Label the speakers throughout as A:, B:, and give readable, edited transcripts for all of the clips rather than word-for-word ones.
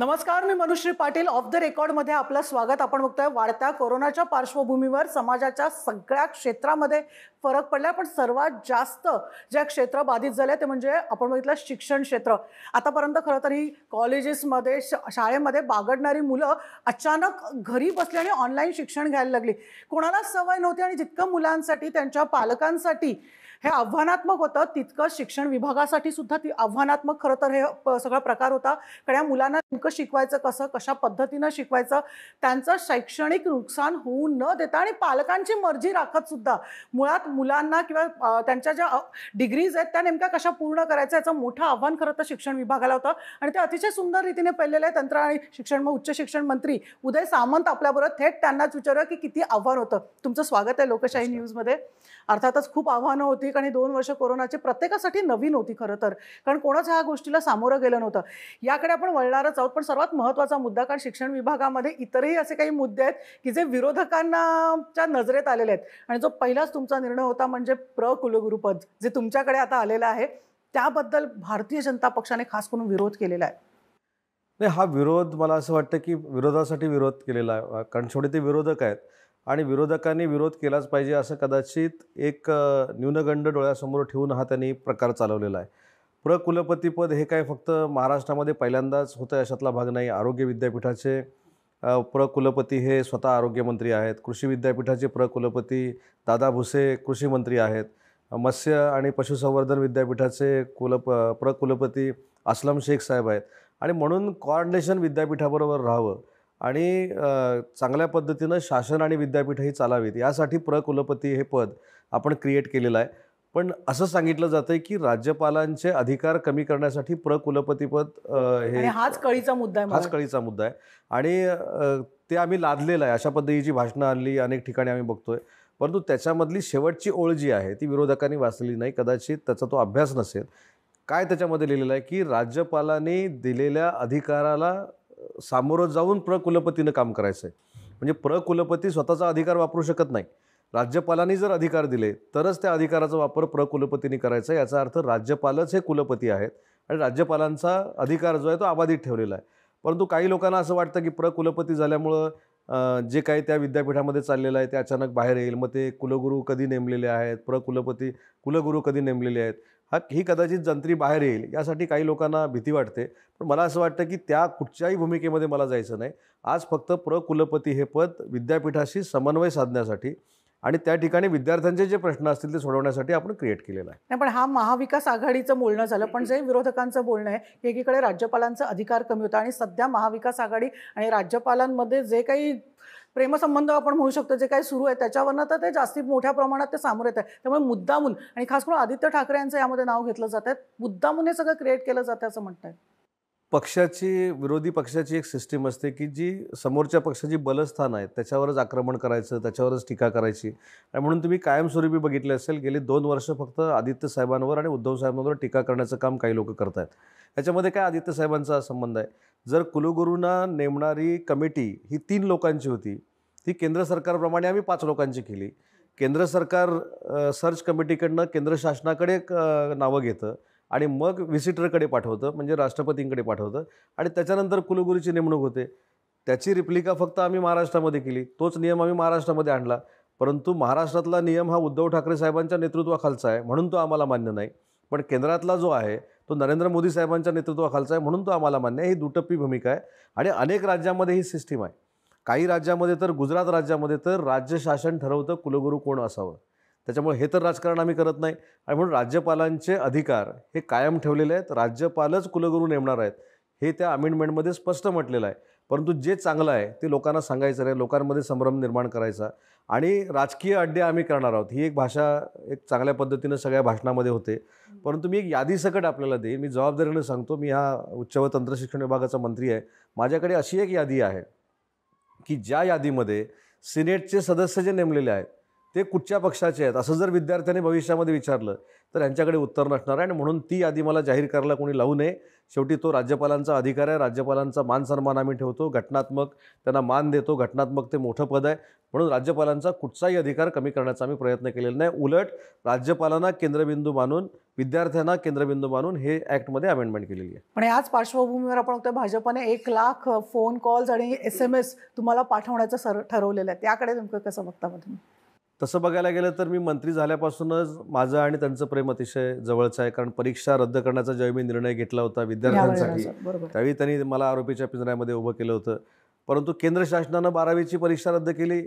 A: नमस्कार, मी Manushree Patil. Of the रेकॉर्डमध्ये आपलं स्वागत. आपण बघतोय वाढत्या कोरोनाच्या पार्श्वभूमीवर समाजाच्या सगळ्या क्षेत्रामध्ये फरक पडलाय, पण सर्वात जास्त जे क्षेत्र बाधित झाले ते म्हणजे आपण बघितलं शिक्षण क्षेत्र. आतापर्यंत खरं तर ही कॉलेजेसमध्ये शाळेमध्ये बागडणारी मुलं अचानक घरी बसली आणि ऑनलाईन शिक्षण घ्यायला लागली. कोणाला सवय नव्हती आणि जितकं मुलांसाठी त्यांच्या पालकांसाठी हे आव्हानात्मक होतं, तितकं शिक्षण विभागासाठी सुद्धा ती आव्हानात्मक खरं तर हे सगळा प्रकार होता. कारण या मुलांना नेमकं शिकवायचं कसं, कशा पद्धतीनं शिकवायचं, त्यांचं शैक्षणिक नुकसान होऊ न देता आणि पालकांची मर्जी राखत सुद्धा मुळात मुलांना किंवा त्यांच्या ज्या डिग्रीज आहेत त्या नेमक्या कशा पूर्ण करायचं याचं मोठं आव्हान खरं तर शिक्षण विभागाला होतं. आणि ते अतिशय सुंदर रीतीने पेललेलं आहे. तंत्र आणि शिक्षण उच्च शिक्षण मंत्री उदय सामंत आपल्याबरोबर थेट त्यांनाच विचारूया की किती आव्हान होतं. तुमचं स्वागत आहे लोकशाही न्यूजमध्ये. अर्थातच खूप आव्हानं होती आणि 2 वर्ष कोरोनाची प्रत्येकासाठी नवीन होती खरं तर, कारण कोणच ह्या गोष्टीला सामोरं गेलं नव्हतं. याकडे आपण वळणारच आहोत, पण सर्वात महत्त्वाचा मुद्दा, कारण शिक्षण विभागामध्ये इतरही असे काही मुद्दे आहेत की जे विरोधकांच्या नजरेत आलेले आहेत. आणि जो पहिलाच तुमचा निर्णय होता म्हणजे कुलगुरुपद जे तुमच्याकडे आता आलेलं आहे, त्याबद्दल भारतीय जनता पक्षाने खास करून विरोध केलेला आहे.
B: नाही, हा विरोध मला असं वाटतं की विरोधासाठी विरोध केलेला आहे, कारण शेवटी ते विरोधक आहेत आणि विरोधकांनी विरोध केलाच पाहिजे असं कदाचित एक न्यूनगंड डोळ्यासमोर ठेवून हा त्यांनी प्रकार चालवलेला आहे. कुलपतीपद हे काय फक्त महाराष्ट्रामध्ये पहिल्यांदाच होतं अशातला भाग नाही. आरोग्य विद्यापीठाचे कुलपती हे स्वतः आरोग्यमंत्री आहेत. कृषी विद्यापीठाचे कुलपती दादा भुसे कृषी मंत्री आहेत. मत्स्य आणि पशुसंवर्धन विद्यापीठाचे कुलपती असलम शेख साहेब आहेत. आणि म्हणून कोऑर्डिनेशन विद्यापीठाबरोबर राहावं आणि चांगल्या पद्धतीनं शासन आणि विद्यापीठही चालावीत यासाठी कुलपती हे पद आपण क्रिएट केलेलं आहे. पण असं सांगितलं जातं की राज्यपालांचे अधिकार कमी करण्यासाठी कुलपतीपद हे
A: हाच कळीचा मुद्दा आहे.
B: हाच कळीचा मुद्दा आहे आणि ते आम्ही लादलेलं आहे. अशा पद्धतीची भाषणं आणली अनेक ठिकाणी आम्ही बघतोय. परंतु त्याच्यामधली शेवटची ओळ जी आहे ती विरोधकांनी वाचलेली नाही. कदाचित त्याचा तो अभ्यास नसेल. काय त्याच्यामध्ये लिहिलेलं आहे की राज्यपालांनी दिलेल्या अधिकाराला सामोरं जाऊन कुलपतीनं काम करायचं आहे. म्हणजे कुलपती स्वतःचा अधिकार वापरू शकत नाही. राज्यपालांनी जर अधिकार दिले तरच त्या अधिकाराचा वापर कुलपतींनी करायचा. याचा अर्थ राज्यपालच हे कुलपती आहेत आणि राज्यपालांचा अधिकार जो आहे तो अबाधित ठेवलेला आहे. परंतु काही लोकांना असं वाटतं की कुलपती झाल्यामुळं जे काही त्या विद्यापीठामध्ये चाललेलं आहे ते अचानक बाहेर येईल. मग ते कुलगुरू कधी नेमलेले आहेत, कुलगुरू कधी नेमलेले आहेत, ही कदाचित जंत्री बाहेर येईल यासाठी काही लोकांना भीती वाटते. पण मला असं वाटतं की त्या कुठच्याही भूमिकेमध्ये मला जायचं नाही. आज फक्त कुलपती हे पद विद्यापीठाशी समन्वय साधण्यासाठी आणि त्या ठिकाणी विद्यार्थ्यांचे जे प्रश्न असतील ते सोडवण्यासाठी आपण क्रिएट केलेला आहे.
A: नाही, पण हा महाविकास आघाडीचं बोलणं झालं. पण जे विरोधकांचं बोलणं आहे की एकीकडे राज्यपालांचा अधिकार कमी होता आणि सध्या महाविकास आघाडी आणि राज्यपालांमध्ये जे काही प्रेमसंबंध आपण म्हणू शकतो जे काही सुरू आहे त्याच्यावरनं तर ते जास्ती मोठ्या प्रमाणात ते सामोरे येत आहे. त्यामुळे मुद्दामून आणि खास करून आदित्य ठाकरे यांचं यामध्ये नाव घेतलं जात आहे. मुद्दामून हे सगळं क्रिएट केलं जातं असं म्हणतात.
B: विरोधी पक्षाची एक सिस्टीम असते की जी समोरच्या पक्षाची बलस्थान आहेत त्याच्यावरच आक्रमण करायचं, त्याच्यावरच टीका करायची. आणि म्हणून तुम्ही कायमस्वरूपी बघितले असेल गेली 2 वर्ष फक्त आदित्य साहेबांवर आणि उद्धव साहेबांवर टीका करण्याचं काम काही लोक करत आहेत. याच्यामध्ये काय आदित्य साहेबांचा संबंध आहे? जर कुलगुरूंना नेमणारी कमिटी ही 3 लोकांची होती, ती केंद्र सरकारप्रमाणे आम्ही 5 लोकांची केली. केंद्र सरकार सर्च कमिटीकडनं केंद्र शासनाकडे नावं घेतं आणि मग व्हिसिटरकडे पाठवतं, म्हणजे राष्ट्रपतींकडे पाठवतं आणि त्याच्यानंतर कुलगुरूची नेमणूक होते. त्याची रिप्लिका फक्त आम्ही महाराष्ट्रामध्ये केली. तोच नियम आम्ही महाराष्ट्रामध्ये आणला. परंतु महाराष्ट्रातला नियम हा उद्धव ठाकरे साहेबांच्या नेतृत्वाखालचा आहे म्हणून तो आम्हाला मान्य नाही. पण केंद्रातला जो आहे तो नरेंद्र मोदी साहेबांच्या नेतृत्वाखालचा आहे म्हणून तो आम्हाला मान्य आहे. ही दुटप्पी भूमिका आहे आणि अनेक राज्यांमध्ये ही सिस्टीम आहे. काही राज्यामध्ये तर गुजरात राज्यामध्ये तर राज्य शासन ठरवतं कुलगुरू कोण असावं. त्याच्यामुळे हे तर राजकारण आम्ही करत नाही आणि म्हणून राज्यपालांचे अधिकार हे कायम ठेवलेले आहेत. राज्यपालच कुलगुरू नेमणार आहेत हे त्या अमेंडमेंटमध्ये स्पष्ट म्हटलेलं आहे. परंतु जे चांगलं आहे ते लोकांना सांगायचं नाही, लोकांमध्ये संभ्रम निर्माण करायचा आणि राजकीय अड्डे आम्ही करणार आहोत ही एक भाषा एक चांगल्या पद्धतीनं सगळ्या भाषणामध्ये होते. परंतु मी एक यादीसकट आपल्याला देईन. मी जबाबदारीनं सांगतो, मी हा उच्च व तंत्र शिक्षण विभागाचा मंत्री आहे. माझ्याकडे अशी एक यादी आहे की ज्या यादीमध्ये सिनेटचे सदस्य जे नेमलेले आहेत ते कुठच्या पक्षाचे आहेत असं जर विद्यार्थ्यांनी भविष्यामध्ये विचारलं तर यांच्याकडे उत्तर नसणार आहे आणि म्हणून ती यादी मला जाहीर करायला कोणी लावू नये. शेवटी तो राज्यपालांचा अधिकार आहे. राज्यपालांचा मान सन्मान आम्ही ठेवतो. घटनात्मक त्यांना मान देतो. घटनात्मक ते मोठं पद आहे. म्हणून राज्यपालांचा कुठचाही अधिकार कमी करण्याचा आम्ही प्रयत्न केलेला नाही. उलट राज्यपालांना केंद्रबिंदू मानून, विद्यार्थ्यांना केंद्रबिंदू मानून हे ॲक्टमध्ये अमेंडमेंट केलेली आहे.
A: पण याच पार्श्वभूमीवर आपण बघतोय भाजपने 1,00,000 फोन कॉल्स आणि SMS तुम्हाला पाठवण्याचं ठरवलेलं आहे. त्याकडे नेमकं कसं बघता मग तुम्ही?
B: तसं बघायला गेलं तर मी मंत्री झाल्यापासूनच माझं आणि त्यांचं प्रेम अतिशय जवळचं आहे. कारण परीक्षा रद्द करण्याचा ज्यावेळी मी निर्णय घेतला होता विद्यार्थ्यांसाठी, त्यावेळी त्यांनी मला आरोपीच्या पिंजऱ्यामध्ये उभं केलं होतं. परंतु केंद्र शासनानं 12वीची परीक्षा रद्द केली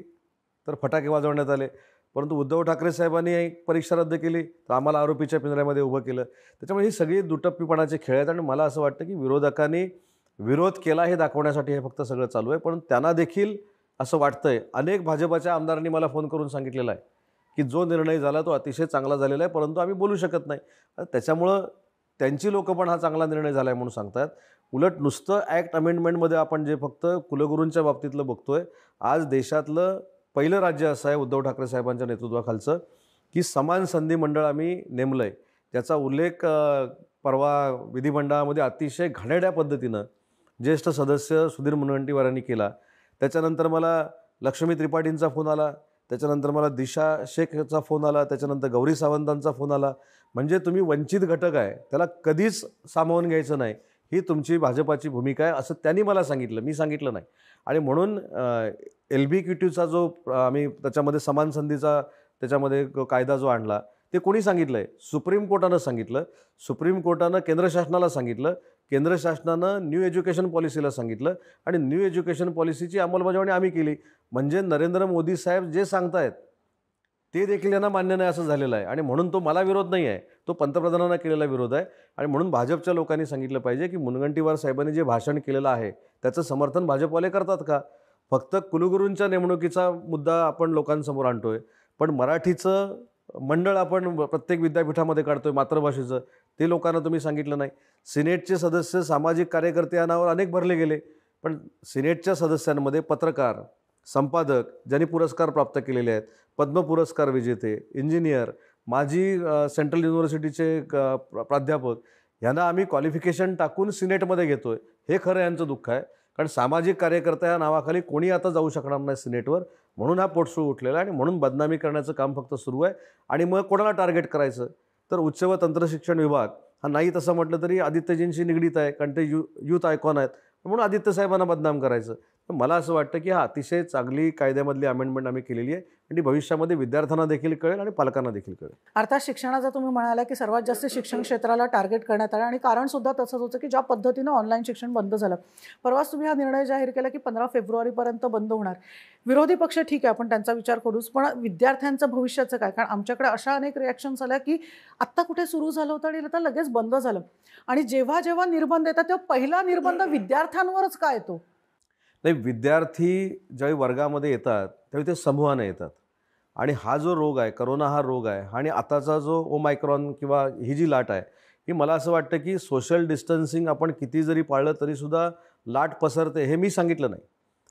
B: तर फटाके वाजवण्यात आले. परंतु उद्धव ठाकरे साहेबांनी एक परीक्षा रद्द केली तर आम्हाला आरोपीच्या पिंजऱ्यामध्ये उभं केलं. त्याच्यामुळे ही सगळी दुटप्पीपणाचे खेळ आहेत आणि मला असं वाटतं की विरोधकांनी विरोध केला हे दाखवण्यासाठी हे फक्त सगळं चालू आहे. पण त्यांना देखील असं वाटतंय, अनेक भाजपाच्या आमदारांनी मला फोन करून सांगितलेलं आहे की जो निर्णय झाला तो अतिशय चांगला झालेला आहे, परंतु आम्ही बोलू शकत नाही. त्याच्यामुळं त्यांची लोकं पण हा चांगला निर्णय झाला आहे म्हणून सांगतात. उलट नुसतं ॲक्ट अमेंडमेंटमध्ये आपण जे फक्त कुलगुरूंच्या बाबतीतलं बघतोय, आज देशातलं पहिलं राज्य असं आहे उद्धव ठाकरे साहेबांच्या नेतृत्वाखालचं की समान संधी मंडळ आम्ही नेमलं आहे. ज्याचा उल्लेख परवा विधिमंडळामध्ये अतिशय घाणेरड्या पद्धतीनं ज्येष्ठ सदस्य सुधीर मुनगंटीवार यांनी केला. त्याच्यानंतर मला लक्ष्मी त्रिपाठींचा फोन आला, त्याच्यानंतर मला दिशा शेखचा फोन आला, त्याच्यानंतर गौरी सावंतांचा फोन आला. म्हणजे तुम्ही वंचित घटक आहे त्याला कधीच सामावून घ्यायचं नाही, ही तुमची भाजपाची भूमिका आहे असं त्यांनी मला सांगितलं, मी सांगितलं नाही. आणि म्हणून LBQTचा जो आम्ही त्याच्यामध्ये समान संधीचा त्याच्यामध्ये कायदा जो आणला ते कोणी सांगितलं आहे? सुप्रीम कोर्टानं सांगितलं. सुप्रीम कोर्टानं केंद्र शासनाला सांगितलं. केंद्र शासनानं न्यू एज्युकेशन पॉलिसीला सांगितलं आणि न्यू एज्युकेशन पॉलिसीची अंमलबजावणी आम्ही केली. म्हणजे नरेंद्र मोदी साहेब जे सांगतायत ते देखील यांना मान्य नाही असं झालेलं आहे. आणि म्हणून तो मला विरोध नाही आहे, तो पंतप्रधानांना केलेला विरोध आहे. आणि म्हणून भाजपच्या लोकांनी सांगितलं पाहिजे की मुनगंटीवार साहेबांनी जे भाषण केलेलं आहे त्याचं समर्थन भाजपवाले करतात का? फक्त कुलगुरूंच्या नेमणुकीचा मुद्दा आपण लोकांसमोर आणतोय, पण मराठीचं मंडळ आपण प्रत्येक विद्यापीठामध्ये काढतोय मातृभाषेचं, ते लोकांना तुम्ही सांगितलं नाही. सिनेटचे सदस्य सामाजिक कार्यकर्ते या नावावर अनेक भरले गेले, पण सिनेटच्या सदस्यांमध्ये पत्रकार, संपादक ज्यांनी पुरस्कार प्राप्त केलेले आहेत, पद्म पुरस्कार विजेते, इंजिनियर, माजी सेंट्रल युनिव्हर्सिटीचे प्राध्यापक यांना आम्ही क्वालिफिकेशन टाकून सिनेटमध्ये घेतोय. हे खरं यांचं दुःख आहे. कारण सामाजिक कार्यकर्ता या नावाखाली कोणी आता जाऊ शकणार नाही सिनेटवर, म्हणून हा पोटसूळ उठलेला आहे आणि म्हणून बदनामी करण्याचं काम फक्त सुरू आहे. आणि मग कोणाला टार्गेट करायचं तर उच्च व तंत्रशिक्षण विभाग हा नाही तसं म्हटलं तरी आदित्यजींशी निगडीत आहे, कारण ते यूथ आयकॉन आहेत, म्हणून आदित्य साहेबांना बदनाम करायचं. तर मला असं वाटतं की हा अतिशय चांगली कायद्यामधली अमेंडमेंट आम्ही केलेली आहे आणि ती भविष्यामध्ये विद्यार्थ्यांना देखील कळेल आणि पालकांना देखील कळेल.
A: अर्थात शिक्षणाचा तुम्ही म्हणाला की सर्वात जास्त शिक्षण क्षेत्राला टार्गेट करण्यात आलं आणि कारण सुद्धा तसंच होतं की ज्या पद्धतीनं ऑनलाईन शिक्षण बंद झालं. परवाच तुम्ही हा निर्णय जाहीर केला की 15 फेब्रुवारीपर्यंत बंद होणार. विरोधी पक्ष ठीक आहे, आपण त्यांचा विचार करूच, पण विद्यार्थ्यांचं भविष्याचं काय? कारण आमच्याकडे अशा अनेक रिॲक्शन्स आल्या की आत्ता कुठे सुरू झालं होतं आणि आता लगेच बंद झालं. आणि जेव्हा जेव्हा निर्बंध येतात तेव्हा पहिला निर्बंध विद्यार्थ्यांवरच का येतो?
B: नाही, विद्यार्थी ज्यावेळी वर्गामध्ये येतात त्यावेळी ते समूहाने येतात आणि हा जो रोग आहे, करोना हा रोग आहे आणि आताचा जो ओमायक्रॉन किंवा ही जी लाट आहे ही मला असं वाटतं की सोशल डिस्टन्सिंग आपण किती जरी पाळलं तरीसुद्धा लाट पसरते. हे मी सांगितलं नाही,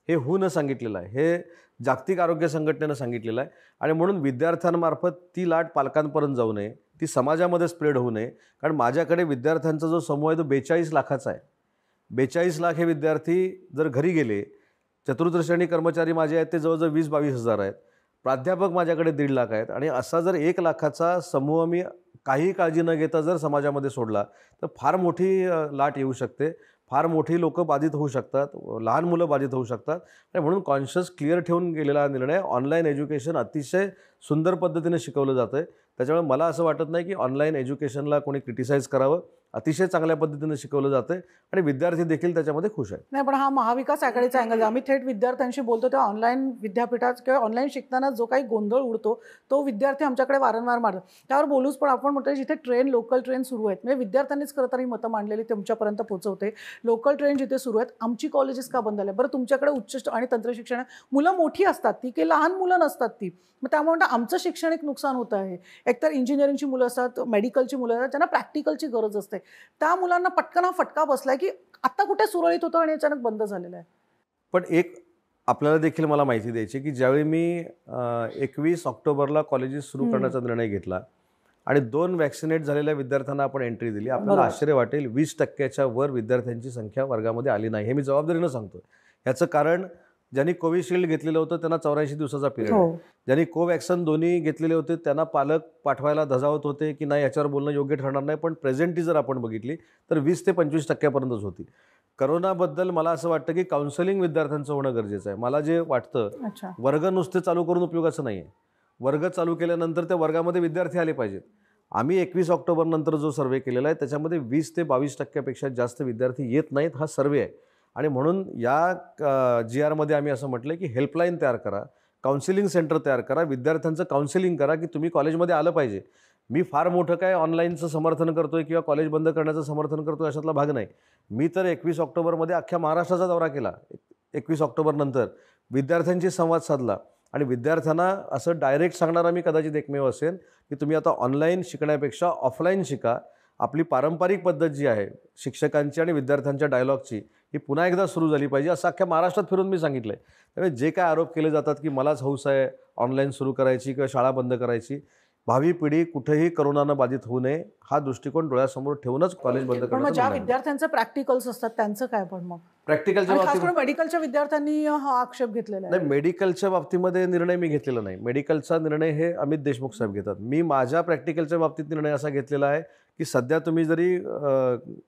B: हे WHO सांगितलेलं आहे, हे जागतिक आरोग्य संघटनेनं सांगितलेलं आहे. आणि म्हणून विद्यार्थ्यांमार्फत ती लाट पालकांपर्यंत जाऊ नये, ती समाजामध्ये स्प्रेड होऊ नये. कारण माझ्याकडे विद्यार्थ्यांचा जो समूह आहे तो 42 लाखाचा आहे. 42 लाख हे विद्यार्थी जर घरी गेले, चतुर्थ श्रेणी कर्मचारी माझे आहेत ते जवळजवळ 20-22 हजार आहेत, प्राध्यापक माझ्याकडे 1.5 लाख आहेत. आणि असा जर 1 लाखाचा समूह मी काही काळजी न घेता जर समाजामध्ये सोडला तर फार मोठी लाट येऊ शकते, फार मोठी लोकं बाधित होऊ शकतात, लहान मुलं बाधित होऊ शकतात. आणि म्हणून कॉन्शियस क्लिअर ठेवून गेलेला निर्णय. ऑनलाईन एज्युकेशन अतिशय सुंदर पद्धतीने शिकवलं जातं आहे, त्याच्यामुळे मला असं वाटत नाही की ऑनलाईन एज्युकेशनला कोणी क्रिटिसाइज करावं. अतिशय चांगल्या पद्धतीने शिकवलं जातं आहे आणि विद्यार्थी देखील त्याच्यामध्ये खुश आहेत.
A: नाही, पण हा महाविकास आघाडीचा अँगल, आम्ही थेट विद्यार्थ्यांशी बोलतो तेव्हा ऑनलाईन विद्यापीठात किंवा ऑनलाईन शिकताना जो काही गोंधळ उडतो तो विद्यार्थी आमच्याकडे वारंवार मारतात. त्यावर बोलूच, पण आपण म्हणतो जिथे लोकल ट्रेन सुरू आहेत, म्हणजे विद्यार्थ्यांनीच खरं तर ही मतं मांडलेली तुमच्यापर्यंत पोहोचवते. लोकल ट्रेन जिथे सुरू आहेत, आमची कॉलेजेस का बंद झाले? बरं, तुमच्याकडे उच्च आणि तंत्रशिक्षण मुलं मोठी असतात, ती काही लहान मुलं नसतात ती, मग त्यामुळे आमचं शैक्षणिक नुकसान होतं आहे. एकतर इंजिनिअरिंगची मुलं असतात, मेडिकलची मुलं असतात, त्यांना प्रॅक्टिकलची गरज असते. त्या मुलांना पटकन हा फटका बसलाय की आता कुठे सुरळीत होतं आणि अचानक बंद झालेलं आहे.
B: पण एक आपल्याला देखील मला माहिती द्यायची की ज्यावेळी मी 21 ऑक्टोबरला कॉलेजेस सुरू करण्याचा निर्णय घेतला आणि 2 वॅक्सिनेट झालेल्या विद्यार्थ्यांना आपण एंट्री दिली, आपल्याला आश्चर्य वाटेल 20% वर विद्यार्थ्यांची संख्या वर्गामध्ये आली नाही. हे मी जबाबदारीनं सांगतो. याचं कारण ज्यांनी कोविशिल्ड घेतलेलं होतं त्यांना 84 दिवसाचा पिरियड आहे. ज्यांनी कोवॅक्सिन दोन्ही घेतलेले होते त्यांना पालक पाठवायला धजावत होते की नाही याच्यावर बोलणं योग्य ठरणार नाही, पण प्रेझेंटी जर आपण बघितली तर 20 ते 25% होती. करोनाबद्दल मला असं वाटतं की काउन्सिलिंग विद्यार्थ्यांचं होणं गरजेचं आहे. मला जे वाटतं वर्ग नुसते चालू करून उपयोगाचं नाही आहे. वर्ग चालू केल्यानंतर त्या वर्गामध्ये विद्यार्थी आले पाहिजेत. आम्ही 21 ऑक्टोबर नंतर जो सर्वे केलेला आहे त्याच्यामध्ये 20 ते 22% जास्त विद्यार्थी येत नाहीत, हा सर्वे आहे. आणि म्हणून या GRमध्ये आम्ही असं म्हटलं की हेल्पलाईन तयार करा, काउन्सिलिंग सेंटर तयार करा, विद्यार्थ्यांचं काउन्सिलिंग करा की तुम्ही कॉलेजमध्ये आलं पाहिजे. मी फार मोठं काय ऑनलाईनचं समर्थन करतोय किंवा कॉलेज बंद करण्याचं समर्थन करतोय अशातला भाग नाही. मी तर 21 ऑक्टोबरमध्ये अख्ख्या महाराष्ट्राचा दौरा केला. 21 ऑक्टोबर नंतर विद्यार्थ्यांशी संवाद साधला आणि विद्यार्थ्यांना असं डायरेक्ट सांगणारा मी कदाचित एकमेव असेल की तुम्ही आता ऑनलाईन शिकण्यापेक्षा ऑफलाईन शिका. आपली पारंपरिक पद्धत जी आहे शिक्षकांची आणि विद्यार्थ्यांच्या डायलॉगची ही पुन्हा एकदा सुरू झाली पाहिजे असं अख्ख्या महाराष्ट्रात फिरून मी सांगितलं आहे. त्यामुळे जे काय आरोप केले जातात की मलाच हौस आहे ऑनलाईन सुरू करायची किंवा शाळा बंद करायची, भावी पिढी कुठेही करोनानं बाधित होऊ नये हा दृष्टिकोन डोळ्यासमोर ठेवूनच कॉलेज बंद
A: करण्याचं. ज्या विद्यार्थ्यांचे प्रॅक्टिकल्स असतात त्यांचं काय? पण मग
B: प्रॅक्टिकलच्या बाबतीत
A: मेडिकलच्या विद्यार्थ्यांनी हा आक्षेप घेतलेला
B: नाही. मेडिकलच्या बाबतीमध्ये निर्णय मी घेतलेला नाही. मेडिकलचा निर्णय हे अमित देशमुख साहेब घेतात. मी माझ्या प्रॅक्टिकलच्या बाबतीत निर्णय असा घेतलेला आहे की सध्या तुम्ही जरी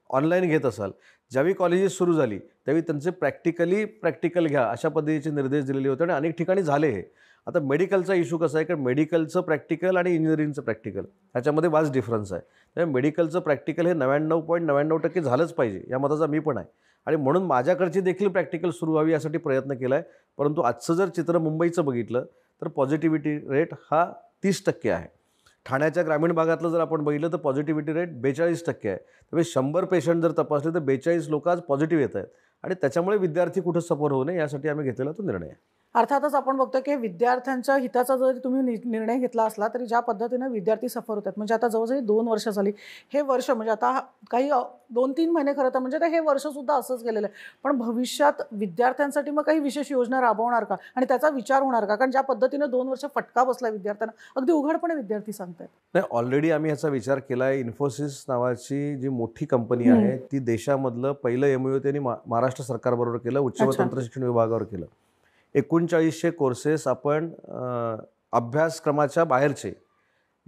B: ऑनलाईन घेत असाल, ज्यावेळी कॉलेजेस सुरू झाली त्यावेळी त्यांचे प्रॅक्टिकल घ्या अशा पद्धतीचे निर्देश दिलेले होते आणि अनेक ठिकाणी झाले. हे आता मेडिकलचा इश्यू कसा आहे की मेडिकलचं प्रॅक्टिकल आणि इंजिनिअरिंगचं प्रॅक्टिकल ह्याच्यामध्ये वाज डिफरन्स आहे. त्यामुळे मेडिकलचं प्रॅक्टिकल हे 99.99% झालंच पाहिजे या मताचा मी पण आहे आणि म्हणून माझ्याकडची देखील प्रॅक्टिकल सुरू व्हावी यासाठी प्रयत्न केला आहे. परंतु आजचं जर चित्र मुंबईचं बघितलं तर पॉझिटिव्हिटी रेट हा 30% आहे. ठाण्याच्या ग्रामीण भागातलं जर आपण बघितलं तर पॉझिटिव्हिटी रेट 42% आहे. त्यामुळे 100 पेशंट जर तपासले तर 42 लोक आज पॉझिटिव्ह येत आहेत आणि त्याच्यामुळे विद्यार्थी कुठं सफर होऊ नये यासाठी आम्ही घेतलेला तो निर्णय आहे.
A: अर्थातच आपण बघतो की विद्यार्थ्यांच्या हिताचा जरी तुम्ही निर्णय घेतला असला तरी ज्या पद्धतीने विद्यार्थी सफर होतात, म्हणजे आता जवळजवळ 2 वर्ष झाली, हे वर्ष म्हणजे आता काही 2-3 महिने खरं तर म्हणजे हे वर्ष सुद्धा असंच गेलेलं आहे. पण भविष्यात विद्यार्थ्यांसाठी मग काही विशेष योजना राबवणार का आणि त्याचा विचार होणार का? कारण ज्या पद्धतीने 2 वर्ष फटका बसला विद्यार्थ्यांना, अगदी उघडपणे विद्यार्थी सांगतात.
B: नाही, ऑलरेडी आम्ही ह्याचा विचार केला आहे. इन्फोसिस नावाची जी मोठी कंपनी आहे ती देशामधलं पहिलं MOU त्यांनी महाराष्ट्र सरकारबरोबर केलं, उच्च व तंत्र शिक्षण विभागावर केलं. 3900 कोर्सेस आपण अभ्यासक्रमाच्या बाहेरचे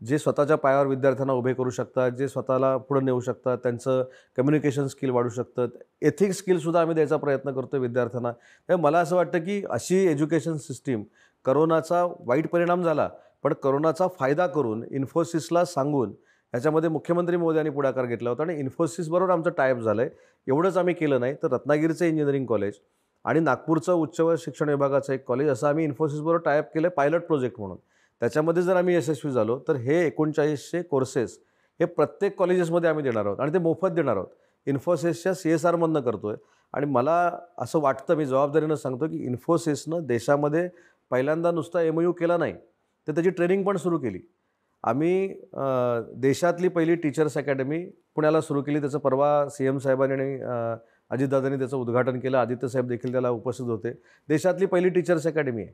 B: जे स्वतःच्या पायावर विद्यार्थ्यांना उभे करू शकतात, जे स्वतःला पुढे नेऊ शकतात, त्यांचं कम्युनिकेशन स्किल वाढू शकतात, एथिक्स स्किलसुद्धा आम्ही द्यायचा प्रयत्न करतो विद्यार्थ्यांना. त्यामुळे मला असं वाटतं की अशी एज्युकेशन सिस्टीम, करोनाचा वाईट परिणाम झाला पण करोनाचा फायदा करून इन्फोसिसला सांगून ह्याच्यामध्ये मुख्यमंत्री मोदयांनी पुढाकार घेतला होता आणि इन्फोसिसबरोबर आमचं टायअप झालं आहे. एवढंच आम्ही केलं नाही तर रत्नागिरीचं इंजिनिअरिंग कॉलेज आणि नागपूरचं उच्च व शिक्षण विभागाचं एक कॉलेज असं आम्ही इन्फोसिसबरोबर टायअप केलं पायलट प्रोजेक्ट म्हणून. त्याच्यामध्ये जर आम्ही यशस्वी झालो तर हे 3900 कोर्सेस हे प्रत्येक कॉलेजेसमध्ये आम्ही देणार आहोत आणि ते मोफत देणार आहोत. इन्फोसिसच्या CSRमधनं करतोय आणि मला असं वाटतं, मी जबाबदारीनं सांगतो की इन्फोसिसनं देशामध्ये पहिल्यांदा नुसता MOU केला नाही तर त्याची ट्रेनिंग पण सुरू केली. आम्ही देशातली पहिली टीचर्स अकॅडमी पुण्याला सुरू केली. त्याचं परवा CM साहेबांनी आणि अजितदादांनी त्याचं उद्घाटन केलं. आदित्य साहेब देखील त्याला उपस्थित होते. देशातली पहिली टीचर्स अकॅडमी आहे.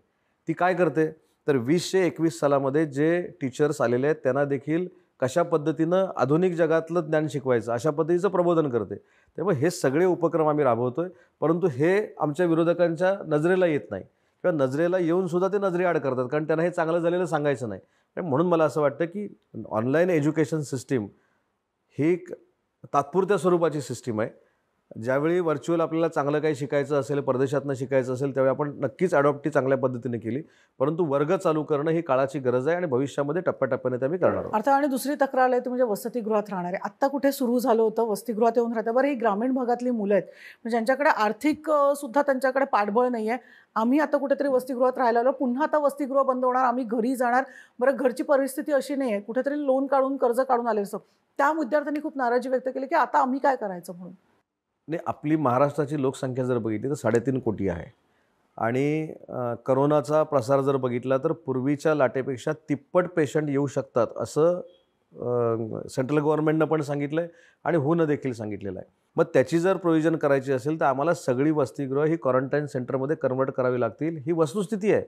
B: ती काय करते तर 2021 सालामध्ये जे टीचर्स आलेले आहेत त्यांना देखील कशा पद्धतीनं आधुनिक जगातलं ज्ञान शिकवायचं अशा पद्धतीचं प्रबोधन करते. त्यामुळे हे सगळे उपक्रम आम्ही राबवतोय. परंतु हे आमच्या विरोधकांच्या नजरेला येत नाही किंवा नजरेला येऊनसुद्धा ते नजरेआड करतात कारण त्यांना हे चांगलं झालेलं सांगायचं नाही. म्हणून मला असं वाटतं की ऑनलाईन एज्युकेशन सिस्टीम ही तात्पुरत्या स्वरूपाची सिस्टीम आहे. ज्यावेळी व्हर्च्युअल आपल्याला चांगलं काही शिकायचं असेल, परदेशातनं शिकायचं असेल त्यावेळी आपण नक्कीच अडॉप्ट चांगल्या पद्धतीने केली. परंतु वर्ग चालू करणं ही काळाची गरज आहे आणि भविष्यामध्ये टप्प्याटप्प्याने ते आम्ही करणार आहोत.
A: अर्थात आणि दुसरी तक्रार आहे ती म्हणजे वसतिगृहात राहणारे. आत्ता कुठे सुरू झालं होतं वसतिगृहात येऊन राहतात. बरं, ही ग्रामीण भागातली मुलं आहेत म्हणजे ज्यांच्याकडे आर्थिक सुद्धा त्यांच्याकडे पाठबळ नाही आहे. आम्ही आता कुठेतरी वसतिगृहात राहायला आलो, पुन्हा आता वसतिगृह बंद होणार, आम्ही घरी जाणार. बरं, घरची परिस्थिती अशी नाही आहे, कुठेतरी लोन काढून कर्ज काढून आले असं. त्या विद्यार्थ्यांनी खूप नाराजी व्यक्त केली की आता आम्ही काय करायचं म्हणून.
B: नाही, आपली महाराष्ट्राची लोकसंख्या जर बघितली तर 3.5 कोटी आहे आणि करोनाचा प्रसार जर बघितला तर पूर्वीच्या लाटेपेक्षा तिप्पट पेशंट येऊ शकतात असं सेंट्रल गव्हर्नमेंटनं पण सांगितलं आहे आणि होनं देखील सांगितलेलं आहे. मग त्याची जर प्रोव्हिजन करायची असेल तर आम्हाला सगळी वसतिगृह ही क्वारंटाईन सेंटरमध्ये कन्वर्ट करावी लागतील. ही वस्तुस्थिती आहे.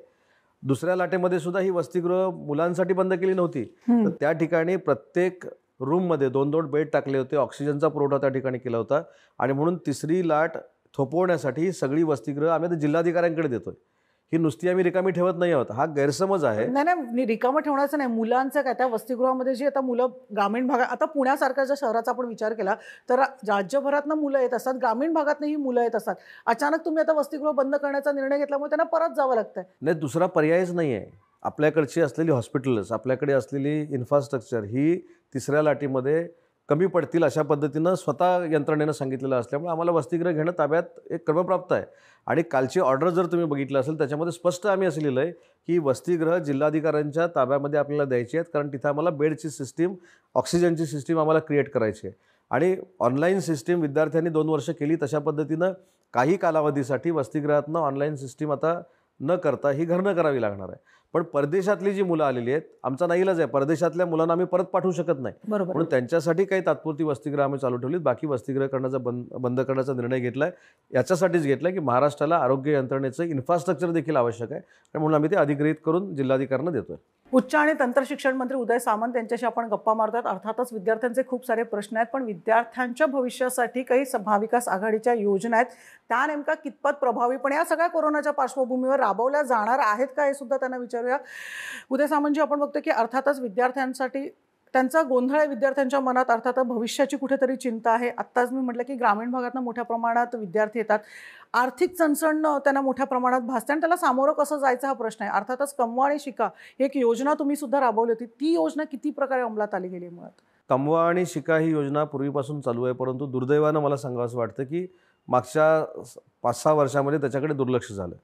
B: दुसऱ्या लाटेमध्ये सुद्धा ही वसतिगृह मुलांसाठी बंद केली नव्हती. तर त्या ठिकाणी प्रत्येक रूममध्ये 2-2 बेड टाकले होते. ऑक्सिजनचा पुरवठा त्या ठिकाणी केला होता आणि म्हणून तिसरी लाट थोपवण्यासाठी ही सगळी वसतिगृह आम्ही आता जिल्हाधिकाऱ्यांकडे देतोय. ही नुसती आम्ही रिकामी ठेवत नाही आहोत. हा गैरसमज आहे.
A: नाही रिकामं ठेवण्याचं नाही, मुलांचं काय त्या वसतिगृहामध्ये जी आता मुलं ग्रामीण भागात, आता पुण्यासारख्या ज्या शहराचा आपण विचार केला तर राज्यभरातनं मुलं येत असतात, ग्रामीण भागातनंही मुलं येत असतात. अचानक तुम्ही आता वसतिगृह बंद करण्याचा निर्णय घेतल्यामुळे त्यांना परत जावं लागतंय.
B: नाही, दुसरा पर्यायच नाही आहे. आपल्याकडची असलेली हॉस्पिटल्स, आपल्याकडे असलेली इन्फ्रास्ट्रक्चर ही तिसऱ्या लाटेमध्ये कमी पडतील अशा पद्धतीनं स्वतः यंत्रणेनं सांगितलेलं असल्यामुळे आम्हाला वसतिगृह घेणं ताब्यात एक क्रमप्राप्त आहे. आणि कालची ऑर्डर जर तुम्ही बघितलं असेल त्याच्यामध्ये स्पष्ट आम्ही असं लिहिलं आहे की वसतिगृह जिल्हाधिकाऱ्यांच्या ताब्यामध्ये आपल्याला द्यायची आहेत, कारण तिथं आम्हाला बेडची सिस्टीम, ऑक्सिजनची सिस्टीम आम्हाला क्रिएट करायची आहे. आणि ऑनलाईन सिस्टीम विद्यार्थ्यांनी 2 वर्ष केली तशा पद्धतीनं काही कालावधीसाठी वसतिगृहातनं ऑनलाईन सिस्टीम आता न करता ही घरनं करावी लागणार आहे. पण परदेशातली जी मुलं आलेली आहेत, आमचा नाईलाज आहे, परदेशातल्या मुलांना आम्ही परत पाठवू शकत नाही. म्हणून त्यांच्यासाठी काही तात्पुरती वसतिगृह आम्ही चालू ठेवलीत. बाकी वसतिगृह करण्याचा बंद करण्याचा निर्णय घेतला आहे. याच्यासाठीच घेतला की महाराष्ट्राला आरोग्य यंत्रणेचं इन्फ्रास्ट्रक्चर देखील आवश्यक आहे आणि म्हणून आम्ही ते अधिग्रहित करून जिल्हाधिकाऱ्यांना देतोय.
A: उच्च आणि तंत्र शिक्षण मंत्री उदय सामंत यांच्याशी आपण गप्पा मारतोय. अर्थातच विद्यार्थ्यांचे खूप सारे प्रश्न आहेत, पण विद्यार्थ्यांच्या भविष्यासाठी काही महाविकास आघाडीच्या योजना आहेत, त्या नेमका कितपत प्रभावीपणे या सगळ्या कोरोनाच्या पार्श्वभूमीवर राबवल्या जाणार आहेत का हे सुद्धा त्यांना विचारूया. उदय सामंतजी, आपण बघतो की अर्थातच विद्यार्थ्यांसाठी त्यांचा गोंधळ आहे, विद्यार्थ्यांच्या मनात अर्थात भविष्याची कुठेतरी चिंता आहे. आत्ताच मी म्हटलं की ग्रामीण भागातनं मोठ्या प्रमाणात विद्यार्थी येतात, आर्थिक चणचण त्यांना मोठ्या प्रमाणात भासते आणि त्याला सामोरं कसं जायचं हा प्रश्न आहे. अर्थातच कमवा आणि शिका ही एक योजना तुम्ही सुद्धा राबवली होती, ती योजना किती प्रकारे अंमलात आली गेली? मुळात
B: कमवा आणि शिका ही योजना पूर्वीपासून चालू आहे, परंतु दुर्दैवानं मला सांगावंसं वाटतं की मागच्या 5-6 वर्षामध्ये त्याच्याकडे दुर्लक्ष झालं.